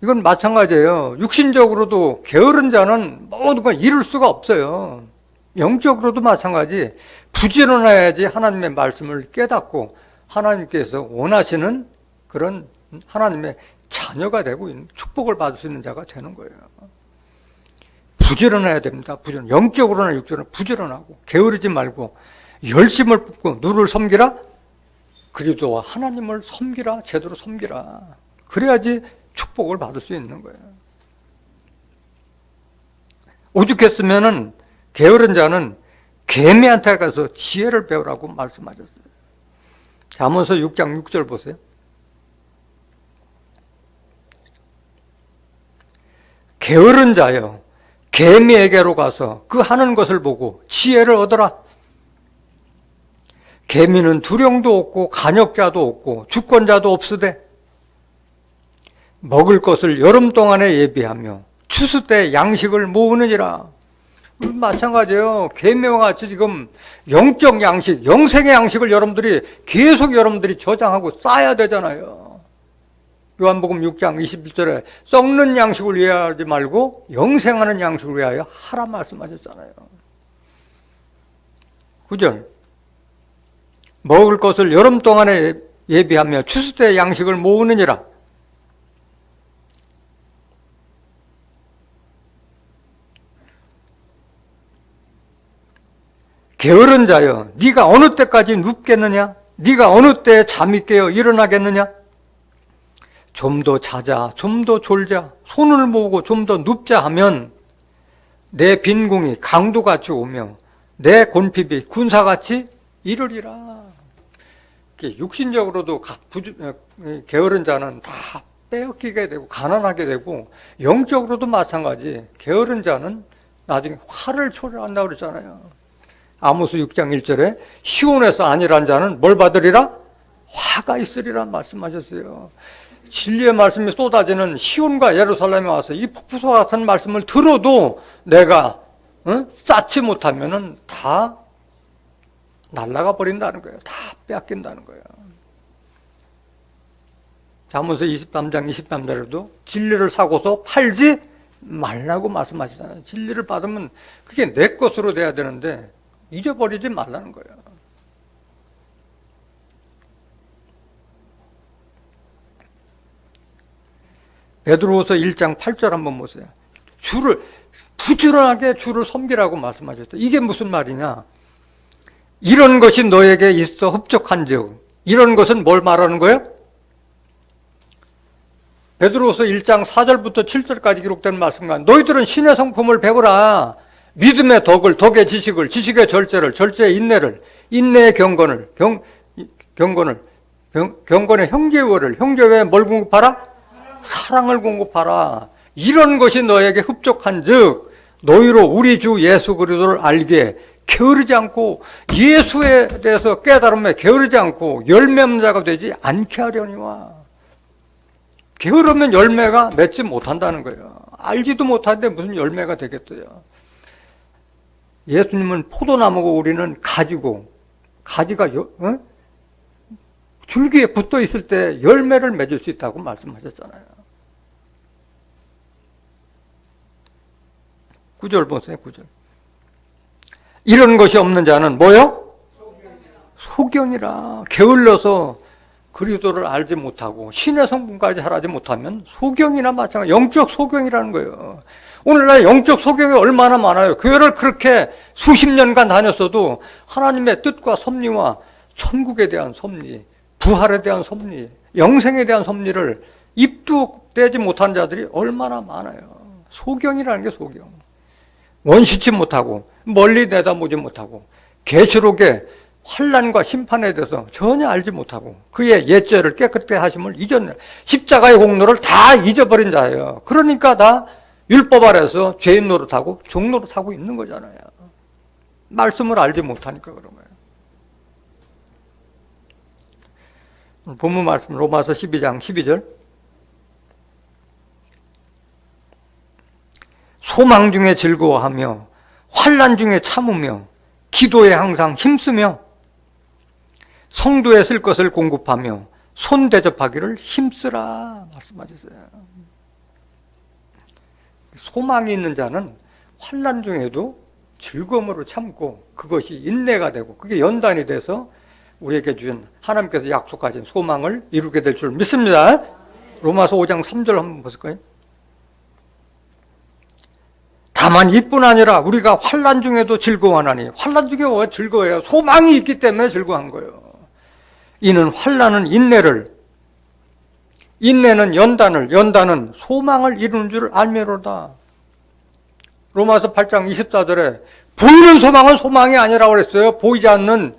이건 마찬가지예요. 육신적으로도 게으른 자는 모든 걸 이룰 수가 없어요. 영적으로도 마찬가지. 부지런해야지 하나님의 말씀을 깨닫고 하나님께서 원하시는 그런 하나님의 자녀가 되고 있는, 축복을 받을 수 있는 자가 되는 거예요. 부지런해야 됩니다. 영적으로나 육적으로나 부지런하고 게으르지 말고 열심을 품고 누를 섬기라. 그리스도와 하나님을 섬기라. 제대로 섬기라. 그래야지 축복을 받을 수 있는 거예요. 오죽했으면은 게으른 자는 개미한테 가서 지혜를 배우라고 말씀하셨어요. 잠언서 6장 6절 보세요. 게으른 자여 개미에게로 가서 그 하는 것을 보고 지혜를 얻어라. 개미는 두령도 없고 간역자도 없고 주권자도 없으되 먹을 것을 여름 동안에 예비하며 추수 때 양식을 모으느니라. 마찬가지예요. 개미와 같이 지금 영적 양식, 영생의 양식을 여러분들이 여러분들이 저장하고 쌓아야 되잖아요. 요한복음 6장 21절에 썩는 양식을 위하지 말고 영생하는 양식을 위하여 하라 말씀하셨잖아요. 9절. 먹을 것을 여름 동안에 예비하며 추수 때 양식을 모으느니라. 게으른 자여, 네가 어느 때까지 눕겠느냐? 네가 어느 때에 잠이 깨어 일어나겠느냐? 좀 더 자자, 좀 더 졸자, 손을 모으고 좀 더 눕자 하면 내 빈궁이 강도같이 오며 내 곤핍이 군사같이 이르리라. 육신적으로도 게으른 자는 다 빼앗기게 되고 가난하게 되고 영적으로도 마찬가지. 게으른 자는 나중에 화를 초래한다고 그랬잖아요. 아모스 6장 1절에 시온에서 아니란 자는 뭘 받으리라? 화가 있으리라 말씀하셨어요. 진리의 말씀이 쏟아지는 시온과 예루살렘에 와서 이 폭포수와 같은 말씀을 들어도 내가 쌓지 못하면은 다 날아가 버린다는 거예요. 다 빼앗긴다는 거예요. 잠언서 23장 23절에도 진리를 사고서 팔지 말라고 말씀하시잖아요. 진리를 받으면 그게 내 것으로 돼야 되는데 잊어버리지 말라는 거예요. 베드로후서 1장 8절 한번 보세요. 부지런하게 주를 섬기라고 말씀하셨어요. 이게 무슨 말이냐? 이런 것이 너에게 있어 흡족한즉, 이런 것은 뭘 말하는 거예요? 베드로후서 1장 4절부터 7절까지 기록된 말씀과 너희들은 신의 성품을 배우라. 믿음의 덕을, 덕의 지식을, 지식의 절제를, 절제의 인내를, 인내의 경건을, 경건의 형제애를, 형제애에 뭘 공급하라? 사랑을 공급하라. 이런 것이 너에게 흡족한즉 너희로 우리 주 예수 그리스도를 알게 게으르지 않고 예수에 대해서 깨달음에 게으르지 않고 열매 없는 자가 되지 않게 하려니와. 게으르면 열매가 맺지 못한다는 거예요. 알지도 못하는데 무슨 열매가 되겠어요. 예수님은 포도나무고 우리는 가지고, 가지가 줄기에 붙어 있을 때 열매를 맺을 수 있다고 말씀하셨잖아요. 9절 보세요. 9절. 이런 것이 없는 자는 뭐요? 소경이라. 게을러서 그리스도를 알지 못하고 신의 성분까지 잘하지 못하면 소경이나 마찬가지, 영적 소경이라는 거예요. 오늘날 영적 소경이 얼마나 많아요. 교회를 그렇게 수십 년간 다녔어도 하나님의 뜻과 섭리와 천국에 대한 섭리, 부활에 대한 섭리, 영생에 대한 섭리를 입도 떼지 못한 자들이 얼마나 많아요. 소경이라는 게 소경. 원시치 못하고 멀리 내다보지 못하고 계시록의 환난과 심판에 대해서 전혀 알지 못하고 그의 옛죄를 깨끗게 하심을 잊었네. 십자가의 공로를 다 잊어버린 자예요. 그러니까 다 율법 아래서 죄인 노릇하고 종 노릇하고 있는 거잖아요. 말씀을 알지 못하니까 그런 거예요. 본문 말씀 로마서 12장 12절. 소망 중에 즐거워하며 환난 중에 참으며 기도에 항상 힘쓰며 성도에 쓸 것을 공급하며 손 대접하기를 힘쓰라 말씀하셨어요. 소망이 있는 자는 환난 중에도 즐거움으로 참고 그것이 인내가 되고 그게 연단이 돼서 우리에게 주신 하나님께서 약속하신 소망을 이루게 될 줄 믿습니다. 로마서 5장 3절 한번 보실까요? 다만 이뿐 아니라 우리가 환난 중에도 즐거워하나니. 환난 중에 왜 즐거워해요? 소망이 있기 때문에 즐거워한 거예요. 이는 환난은 인내를, 인내는 연단을, 연단은 소망을 이루는 줄 알미로다. 로마서 8장 24절에 보이는 소망은 소망이 아니라고 그랬어요. 보이지 않는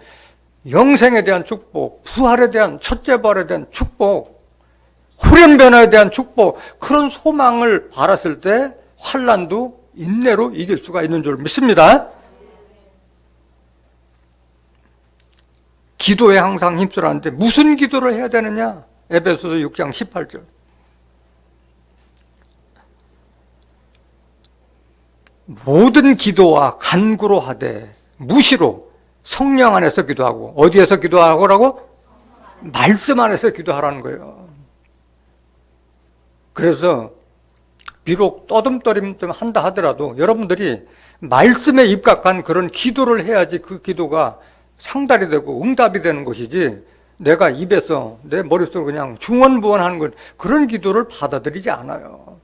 영생에 대한 축복, 부활에 대한, 첫째 부활에 대한 축복, 후련변화에 대한 축복, 그런 소망을 바랐을 때 환난도 인내로 이길 수가 있는 줄 믿습니다. 기도에 항상 힘쓰라는데 무슨 기도를 해야 되느냐? 에베소서 6장 18절. 모든 기도와 간구로 하되 무시로 성령 안에서 기도하고. 어디에서 기도하라고? 말씀 안에서 기도하라는 거예요. 그래서 비록 떠듬떠림 한다 하더라도 여러분들이 말씀에 입각한 그런 기도를 해야지 그 기도가 상달이 되고 응답이 되는 것이지, 내가 입에서 내 머릿속으로 그냥 중언부언하는 것, 그런 기도를 받아들이지 않아요.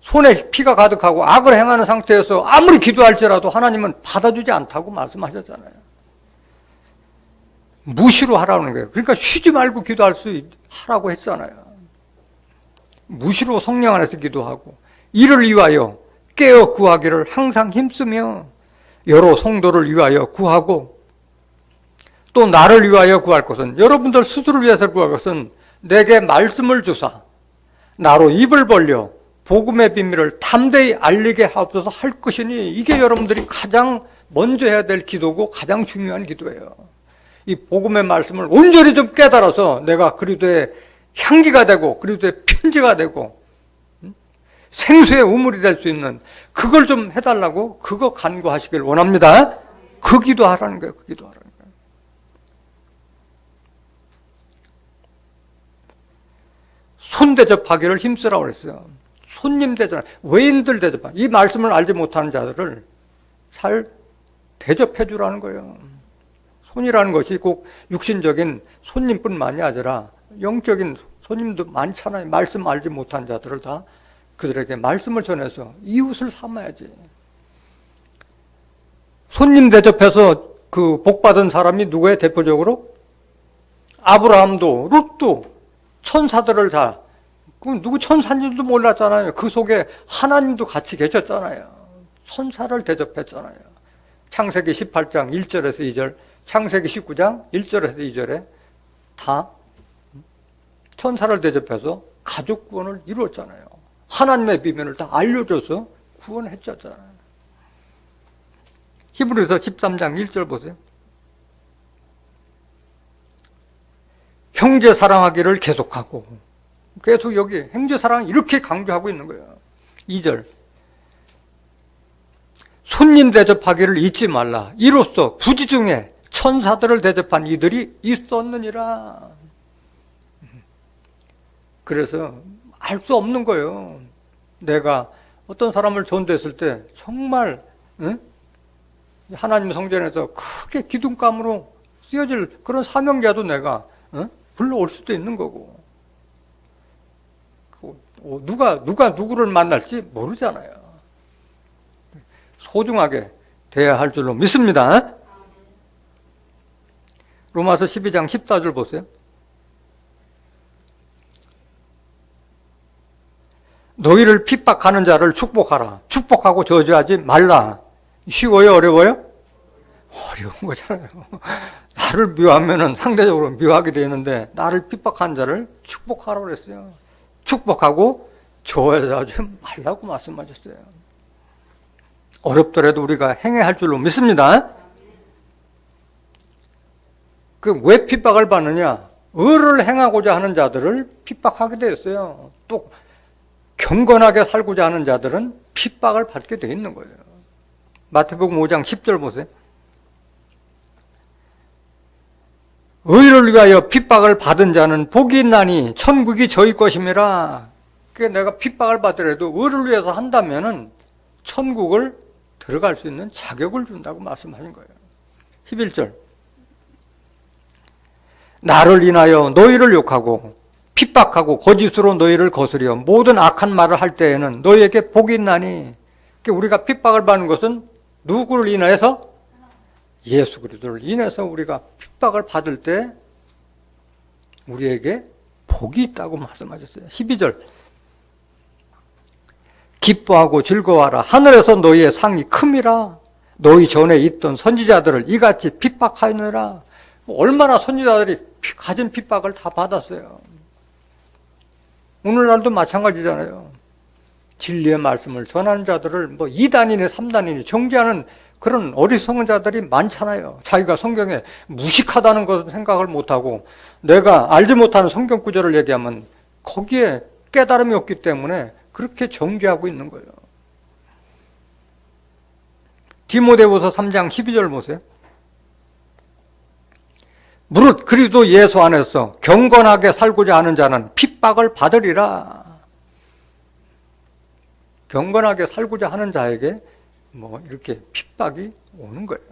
손에 피가 가득하고 악을 행하는 상태에서 아무리 기도할지라도 하나님은 받아주지 않다고 말씀하셨잖아요. 무시로 하라는 거예요. 그러니까 쉬지 말고 기도할 수 하라고 했잖아요. 무시로 성령 안에서 기도하고 이를 위하여 깨어 구하기를 항상 힘쓰며 여러 성도를 위하여 구하고, 또 나를 위하여 구할 것은, 여러분들 스스로를 위해서 구할 것은 내게 말씀을 주사 나로 입을 벌려 복음의 비밀을 담대히 알리게 하옵소서 할 것이니. 이게 여러분들이 가장 먼저 해야 될 기도고 가장 중요한 기도예요. 이 복음의 말씀을 온전히 좀 깨달아서 내가 그리스도의 향기가 되고 그리스도의 편지가 되고 생수의 우물이 될 수 있는 그걸 좀 해달라고 그거 간구하시길 원합니다. 그 기도하라는 거예요. 그 기도하라는 거예요. 손 대접하기를 힘쓰라고 그랬어요. 손님 대접, 외인들 대접하. 이 말씀을 알지 못하는 자들을 잘 대접해 주라는 거예요. 손이라는 것이 꼭 육신적인 손님뿐만이 아니라 영적인 손님도 많잖아요. 말씀 알지 못한 자들을 다 그들에게 말씀을 전해서 이웃을 삼아야지. 손님 대접해서 그 복받은 사람이 누구예요? 대표적으로? 아브라함도 룻도 천사들을 다, 그 누구 천사인지도 몰랐잖아요. 그 속에 하나님도 같이 계셨잖아요. 천사를 대접했잖아요. 창세기 18장 1절에서 2절, 창세기 19장 1절에서 2절에 다 천사를 대접해서 가족 구원을 이루었잖아요. 하나님의 비밀을 다 알려줘서 구원했잖아요. 히브리서 13장 1절 보세요. 형제 사랑하기를 계속하고, 계속 여기 형제 사랑 이렇게 강조하고 있는 거예요. 2절. 손님 대접하기를 잊지 말라. 이로써 부지 중에 천사들을 대접한 이들이 있었느니라. 그래서 알 수 없는 거예요. 내가 어떤 사람을 전도했을 때 정말 하나님 성전에서 크게 기둥감으로 쓰여질 그런 사명자도 내가 불러올 수도 있는 거고, 누가 누구를 만날지 모르잖아요. 소중하게 대해야 할 줄로 믿습니다. 로마서 12장 14절 보세요. 너희를 핍박하는 자를 축복하라. 축복하고 저주하지 말라. 쉬워요? 어려워요? 어려운 거잖아요. 나를 미워하면 상대적으로 미워하게 되는데 나를 핍박한 자를 축복하라고 그랬어요. 축복하고 저주하지 말라고 말씀하셨어요. 어렵더라도 우리가 행해야 할 줄로 믿습니다. 그 왜 핍박을 받느냐? 의를 행하고자 하는 자들을 핍박하게 되었어요. 또 경건하게 살고자 하는 자들은 핍박을 받게 돼 있는 거예요. 마태복음 5장 10절 보세요. 의를 위하여 핍박을 받은 자는 복이 있나니 천국이 저희 것임이라. 그러니까 내가 핍박을 받더라도 의를 위해서 한다면은 천국을 들어갈 수 있는 자격을 준다고 말씀하신 거예요. 11절. 나를 인하여 너희를 욕하고 핍박하고 거짓으로 너희를 거스려 모든 악한 말을 할 때에는 너희에게 복이 있나니. 그러니까 우리가 핍박을 받는 것은 누구를 인해서? 예수 그리스도를 인해서 우리가 핍박을 받을 때 우리에게 복이 있다고 말씀하셨어요. 12절. 기뻐하고 즐거워하라. 하늘에서 너희의 상이 큼이라. 너희 전에 있던 선지자들을 이같이 핍박하느라. 얼마나 선지자들이 가진 핍박을 다 받았어요. 오늘날도 마찬가지잖아요. 진리의 말씀을 전하는 자들을 2단이니 3단이니 정죄하는 그런 어리석은 자들이 많잖아요. 자기가 성경에 무식하다는 것을 생각을 못하고 내가 알지 못하는 성경 구절을 얘기하면 거기에 깨달음이 없기 때문에 그렇게 정죄하고 있는 거예요. 디모데후서 3장 12절 보세요. 무릇 그리스도 예수 안에서 경건하게 살고자 하는 자는 핍박을 받으리라. 경건하게 살고자 하는 자에게 이렇게 핍박이 오는 거예요.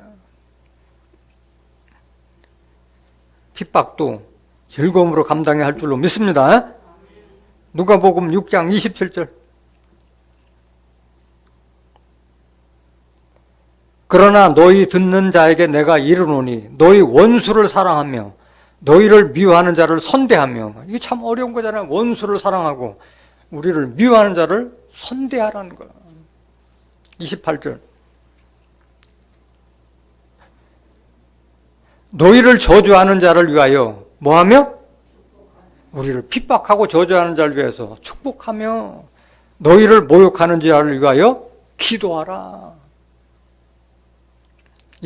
핍박도 즐거움으로 감당해야 할 줄로 믿습니다. 누가복음 6장 27절. 그러나 너희 듣는 자에게 내가 이르노니 너희 원수를 사랑하며 너희를 미워하는 자를 선대하며. 이게 참 어려운 거잖아요. 원수를 사랑하고 우리를 미워하는 자를 선대하라는 거야. 28절. 너희를 저주하는 자를 위하여 뭐하며? 우리를 핍박하고 저주하는 자를 위해서 축복하며 너희를 모욕하는 자를 위하여 기도하라.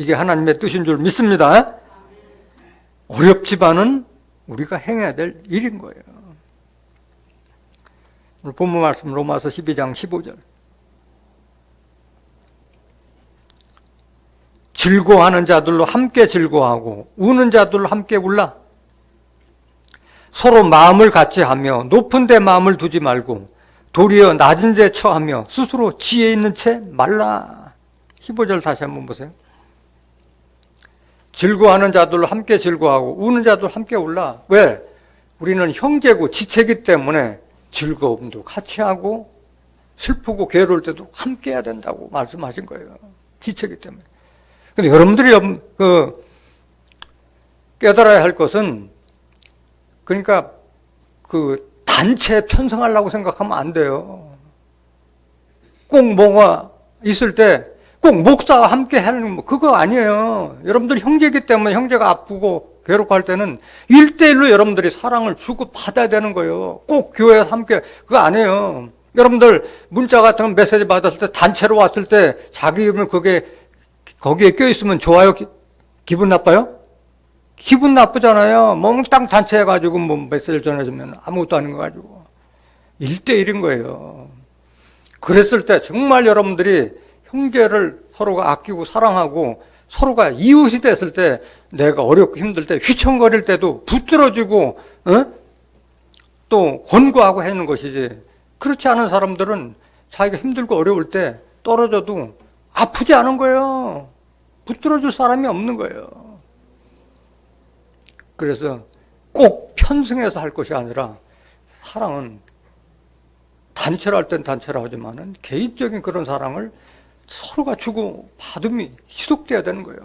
이게 하나님의 뜻인 줄 믿습니다. 어렵지만은 우리가 행해야 될 일인 거예요. 오늘 본문 말씀 로마서 12장 15절. 즐거워하는 자들로 함께 즐거워하고 우는 자들로 함께 울라. 서로 마음을 같이 하며 높은 데 마음을 두지 말고 도리어 낮은 데 처하며 스스로 지혜 있는 채 말라. 15절 다시 한번 보세요. 즐거워하는 자들로 함께 즐거워하고 우는 자들로 함께 울라. 왜? 우리는 형제고 지체이기 때문에 즐거움도 같이 하고 슬프고 괴로울 때도 함께 해야 된다고 말씀하신 거예요. 지체이기 때문에. 근데 여러분들이 깨달아야 할 것은, 그러니까 단체에 편성하려고 생각하면 안 돼요. 꼭 뭐가 있을 때 꼭 목사와 함께 하는 그거 아니에요. 여러분들 형제이기 때문에 형제가 아프고 괴롭고 할 때는 1대1로 여러분들이 사랑을 주고 받아야 되는 거예요. 꼭 교회에서 함께 그거 아니에요. 여러분들 문자 같은 거 메시지 받았을 때 단체로 왔을 때 자기 이름을 거기에 껴있으면 좋아요? 기분 나빠요? 기분 나쁘잖아요. 몽땅 단체 해가지고 뭐 메시지를 전해주면 아무것도 아닌 거 가지고. 1대1인 거예요. 그랬을 때 정말 여러분들이 형제를 서로가 아끼고 사랑하고 서로가 이웃이 됐을 때 내가 어렵고 힘들 때 휘청거릴 때도 붙들어주고 또 권고하고 하는 것이지, 그렇지 않은 사람들은 자기가 힘들고 어려울 때 떨어져도 아프지 않은 거예요. 붙들어줄 사람이 없는 거예요. 그래서 꼭 편승해서 할 것이 아니라 사랑은 단체로 할 땐 단체로 하지만은 개인적인 그런 사랑을 서로가 주고 받음이 지속돼야 되는 거예요.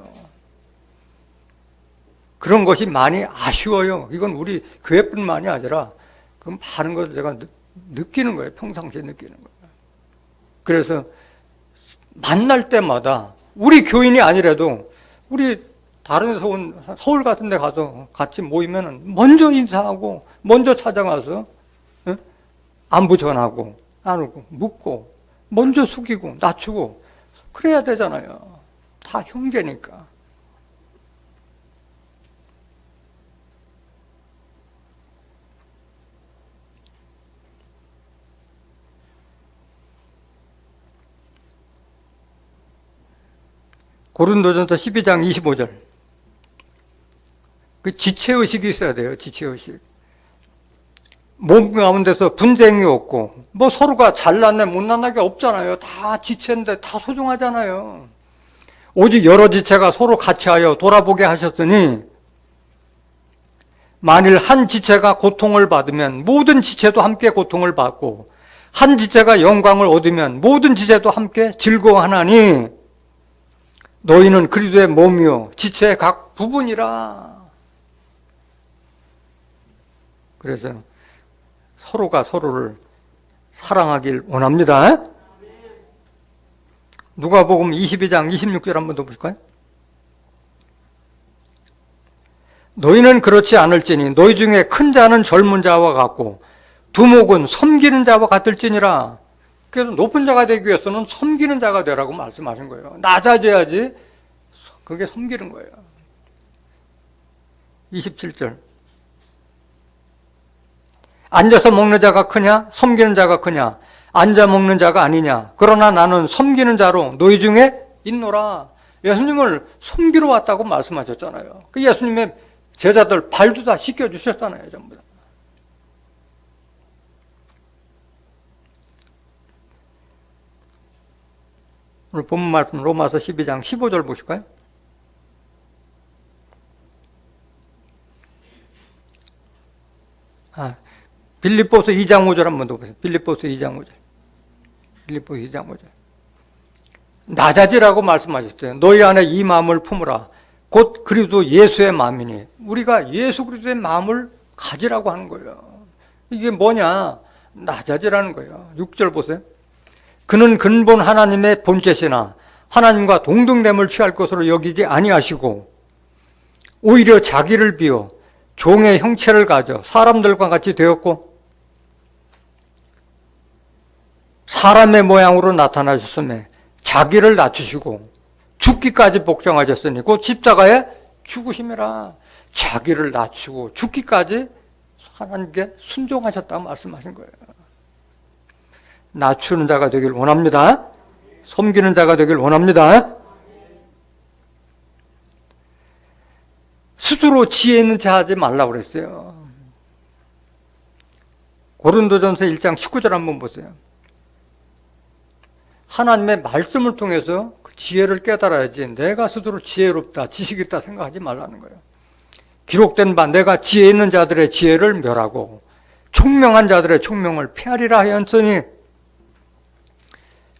그런 것이 많이 아쉬워요. 이건 우리 교회뿐만이 아니라 그 많은 것을 제가 느끼는 거예요. 평상시에 느끼는 거예요. 그래서 만날 때마다 우리 교인이 아니라도 우리 다른 데서 온 서울 같은 데 가서 같이 모이면 먼저 인사하고 먼저 찾아가서 안부 전하고 나누고 묻고 먼저 숙이고 낮추고 그래야 되잖아요. 다 형제니까. 고린도전서 12장 25절. 그 지체의식이 있어야 돼요. 지체의식. 몸 가운데서 분쟁이 없고 뭐 서로가 잘났네 못났네 게 없잖아요. 다 지체인데 다 소중하잖아요. 오직 여러 지체가 서로 같이하여 돌아보게 하셨으니 만일 한 지체가 고통을 받으면 모든 지체도 함께 고통을 받고 한 지체가 영광을 얻으면 모든 지체도 함께 즐거워하나니 너희는 그리스도의 몸이요 지체의 각 부분이라. 그래서 서로가 서로를 사랑하길 원합니다. 누가복음 22장 26절 한번 더 보실까요? 너희는 그렇지 않을지니 너희 중에 큰 자는 젊은 자와 같고 두목은 섬기는 자와 같을지니라. 그래서 높은 자가 되기 위해서는 섬기는 자가 되라고 말씀하신 거예요. 낮아져야지 그게 섬기는 거예요. 27절. 앉아서 먹는 자가 크냐? 섬기는 자가 크냐? 앉아 먹는 자가 아니냐? 그러나 나는 섬기는 자로 너희 중에 있노라. 예수님을 섬기러 왔다고 말씀하셨잖아요. 그 예수님의 제자들 발도 다 씻겨주셨잖아요. 전부 다. 오늘 본문 말씀 로마서 12장 15절 보실까요? 빌립보서 2장 5절 한번 더 보세요. 빌립보서 2장 5절. 빌립보서 2장 5절. 낮아지라고 말씀하셨어요. 너희 안에 이 마음을 품으라. 곧 그리스도 예수의 마음이니. 우리가 예수 그리스도의 마음을 가지라고 하는 거예요. 이게 뭐냐? 낮아지라는 거예요. 6절 보세요. 그는 근본 하나님의 본체시나 하나님과 동등됨을 취할 것으로 여기지 아니하시고 오히려 자기를 비워 종의 형체를 가져 사람들과 같이 되었고 사람의 모양으로 나타나셨음에 자기를 낮추시고 죽기까지 복종하셨으니 곧 십자가에 죽으심이라. 자기를 낮추고 죽기까지 하나님께 순종하셨다고 말씀하신 거예요. 낮추는 자가 되길 원합니다. 섬기는 자가 되길 원합니다. 스스로 지혜 있는 체 하지 말라고 그랬어요. 고린도전서 1장 19절 한번 보세요. 하나님의 말씀을 통해서 그 지혜를 깨달아야지 내가 스스로 지혜롭다, 지식 있다 생각하지 말라는 거예요. 기록된 바 내가 지혜 있는 자들의 지혜를 멸하고 총명한 자들의 총명을 폐하리라 하였으니,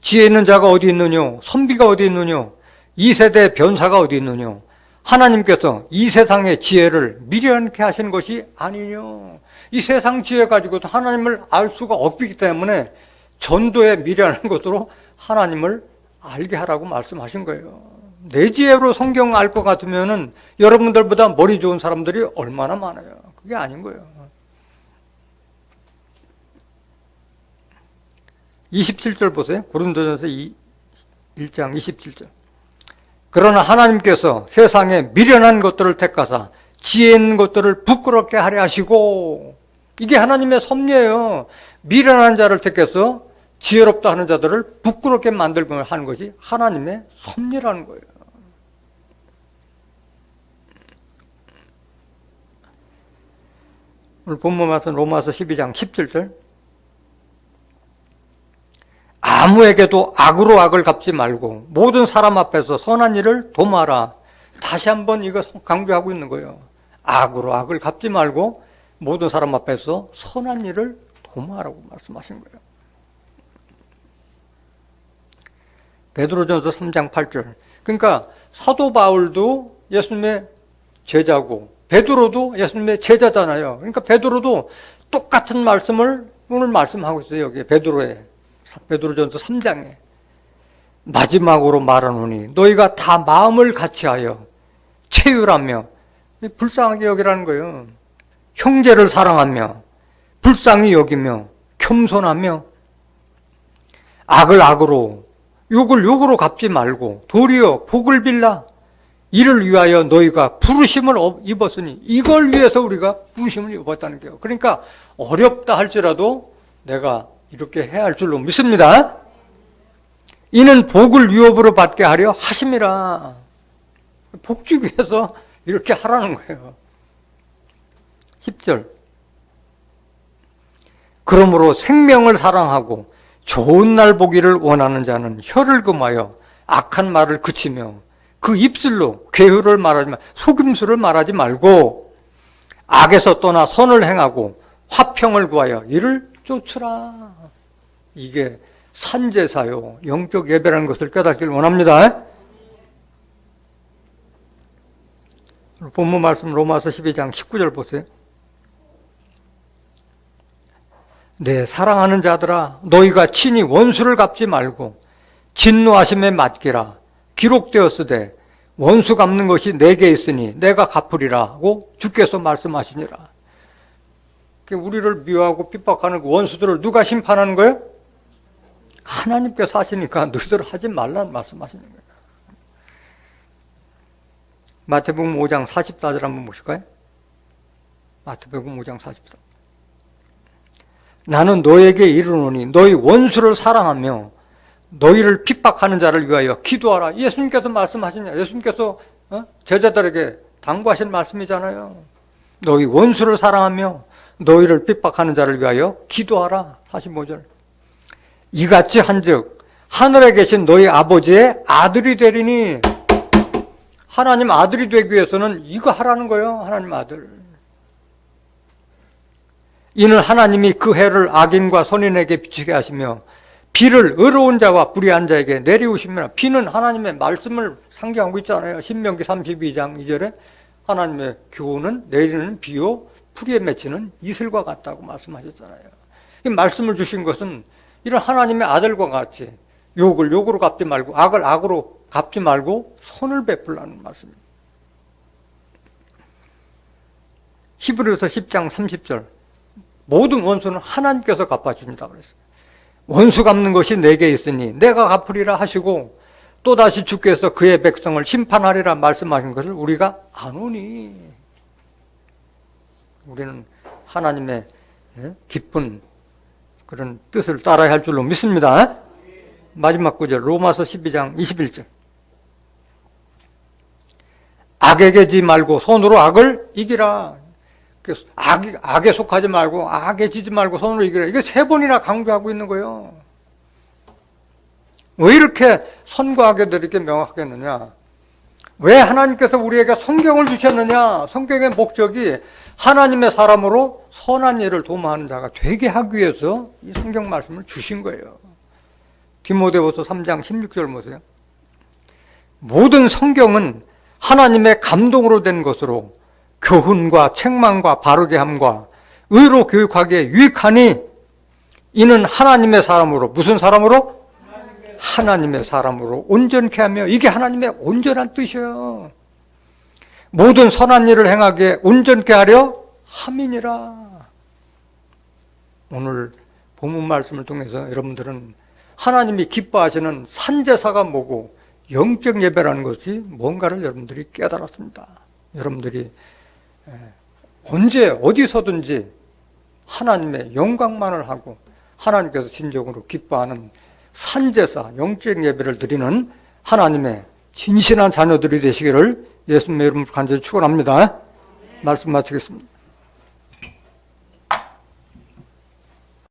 지혜 있는 자가 어디 있느뇨? 선비가 어디 있느뇨? 이 세대의 변사가 어디 있느뇨? 하나님께서 이 세상의 지혜를 미련케 하신 것이 아니뇨. 이 세상 지혜 가지고도 하나님을 알 수가 없기 때문에 전도에 미련한 것으로 하나님을 알게 하라고 말씀하신 거예요. 내 지혜로 성경 알 것 같으면은 여러분들보다 머리 좋은 사람들이 얼마나 많아요. 그게 아닌 거예요. 27절 보세요. 고린도전서 1장 27절. 그러나 하나님께서 세상에 미련한 것들을 택하사 지혜 있는 것들을 부끄럽게 하려 하시고, 이게 하나님의 섭리예요. 미련한 자를 택해서 지혜롭다 하는 자들을 부끄럽게 만들고 하는 것이 하나님의 섭리라는 거예요. 오늘 본문 말씀 로마서 12장 17절. 아무에게도 악으로 악을 갚지 말고 모든 사람 앞에서 선한 일을 도모하라. 다시 한번 이거 강조하고 있는 거예요. 악으로 악을 갚지 말고 모든 사람 앞에서 선한 일을 도모하라고 말씀하신 거예요. 베드로전서 3장 8절. 그러니까 사도 바울도 예수님의 제자고 베드로도 예수님의 제자잖아요. 그러니까 베드로도 똑같은 말씀을 오늘 말씀하고 있어요. 여기 베드로전서 3장에 마지막으로 말하노니 너희가 다 마음을 같이하여 체휼하며, 불쌍하게 여기라는 거예요. 형제를 사랑하며 불쌍히 여기며 겸손하며 악을 악으로 욕을 욕으로 갚지 말고 도리어 복을 빌라. 이를 위하여 너희가 부르심을 입었으니, 이걸 위해서 우리가 부르심을 입었다는 거예요. 그러니까 어렵다 할지라도 내가 이렇게 해야 할 줄로 믿습니다. 이는 복을 유업으로 받게 하려 하심이라. 복 주기 위해서 이렇게 하라는 거예요. 10절. 그러므로 생명을 사랑하고 좋은 날 보기를 원하는 자는 혀를 금하여 악한 말을 그치며 그 입술로 괴후를 말하지 말, 속임수를 말하지 말고 악에서 떠나 선을 행하고 화평을 구하여 이를 쫓으라. 이게 산제사요, 영적 예배라는 것을 깨닫기를 원합니다. 본문 말씀 로마서 12장 19절 보세요. 네, 사랑하는 자들아, 너희가 친히 원수를 갚지 말고 진노하심에 맡기라. 기록되었으되 원수 갚는 것이 내게 있으니 내가 갚으리라고 주께서 말씀하시니라. 우리를 미워하고 핍박하는 그 원수들을 누가 심판하는 거예요? 하나님께서 하시니까 너희들 하지 말라는 말씀하시는 거예요. 마태복음 5장 44절 한번 보실까요? 마태복음 5장 44절. 나는 너에게 이르노니 너희 원수를 사랑하며 너희를 핍박하는 자를 위하여 기도하라. 예수님께서 말씀하시냐? 예수님께서 제자들에게 당부하신 말씀이잖아요. 너희 원수를 사랑하며 너희를 핍박하는 자를 위하여 기도하라. 45절. 이같이 한즉 하늘에 계신 너희 아버지의 아들이 되리니. 하나님 아들이 되기 위해서는 이거 하라는 거예요. 하나님 아들. 이는 하나님이 그 해를 악인과 선인에게 비추게 하시며 비를 의로운 자와 불의한 자에게 내리우시면, 비는 하나님의 말씀을 상징하고 있잖아요. 신명기 32장 2절에 하나님의 교훈은 내리는 비요 풀이에 맺히는 이슬과 같다고 말씀하셨잖아요. 이 말씀을 주신 것은 이런 하나님의 아들과 같이 욕을 욕으로 갚지 말고 악을 악으로 갚지 말고 선을 베풀라는 말씀입니다. 히브리서 10장 30절. 모든 원수는 하나님께서 갚아줍니다 그랬어요. 원수 갚는 것이 내게 있으니 내가 갚으리라 하시고 또다시 주께서 그의 백성을 심판하리라 말씀하신 것을 우리가 아노니, 우리는 하나님의 깊은 그런 뜻을 따라야 할 줄로 믿습니다. 마지막 구절 로마서 12장 21절. 악에게 지 말고 손으로 악을 이기라. 악에 속하지 말고 악에 지지 말고 손으로 이기라. 이게 3번이나 강조하고 있는 거예요. 왜 이렇게 선과 악에 이렇게 명확하게 했느냐? 왜 하나님께서 우리에게 성경을 주셨느냐? 성경의 목적이 하나님의 사람으로 선한 일을 도모하는 자가 되게 하기 위해서 이 성경 말씀을 주신 거예요. 디모데후서 3장 16절 보세요. 모든 성경은 하나님의 감동으로 된 것으로 교훈과 책망과 바르게 함과 의로 교육하기에 유익하니 이는 하나님의 사람으로, 무슨 사람으로? 하나님의 사람으로 온전케 하며, 이게 하나님의 온전한 뜻이에요. 모든 선한 일을 행하기에 온전케 하려 함이니라. 오늘 본문 말씀을 통해서 여러분들은 하나님이 기뻐하시는 산제사가 뭐고 영적 예배라는 것이 뭔가를 여러분들이 깨달았습니다. 여러분들이 언제 어디서든지 하나님의 영광만을 하고 하나님께서 진정으로 기뻐하는 산제사, 영적 예배를 드리는 하나님의 진실한 자녀들이 되시기를 예수님의 이름으로 간절히 축원합니다. 말씀 마치겠습니다.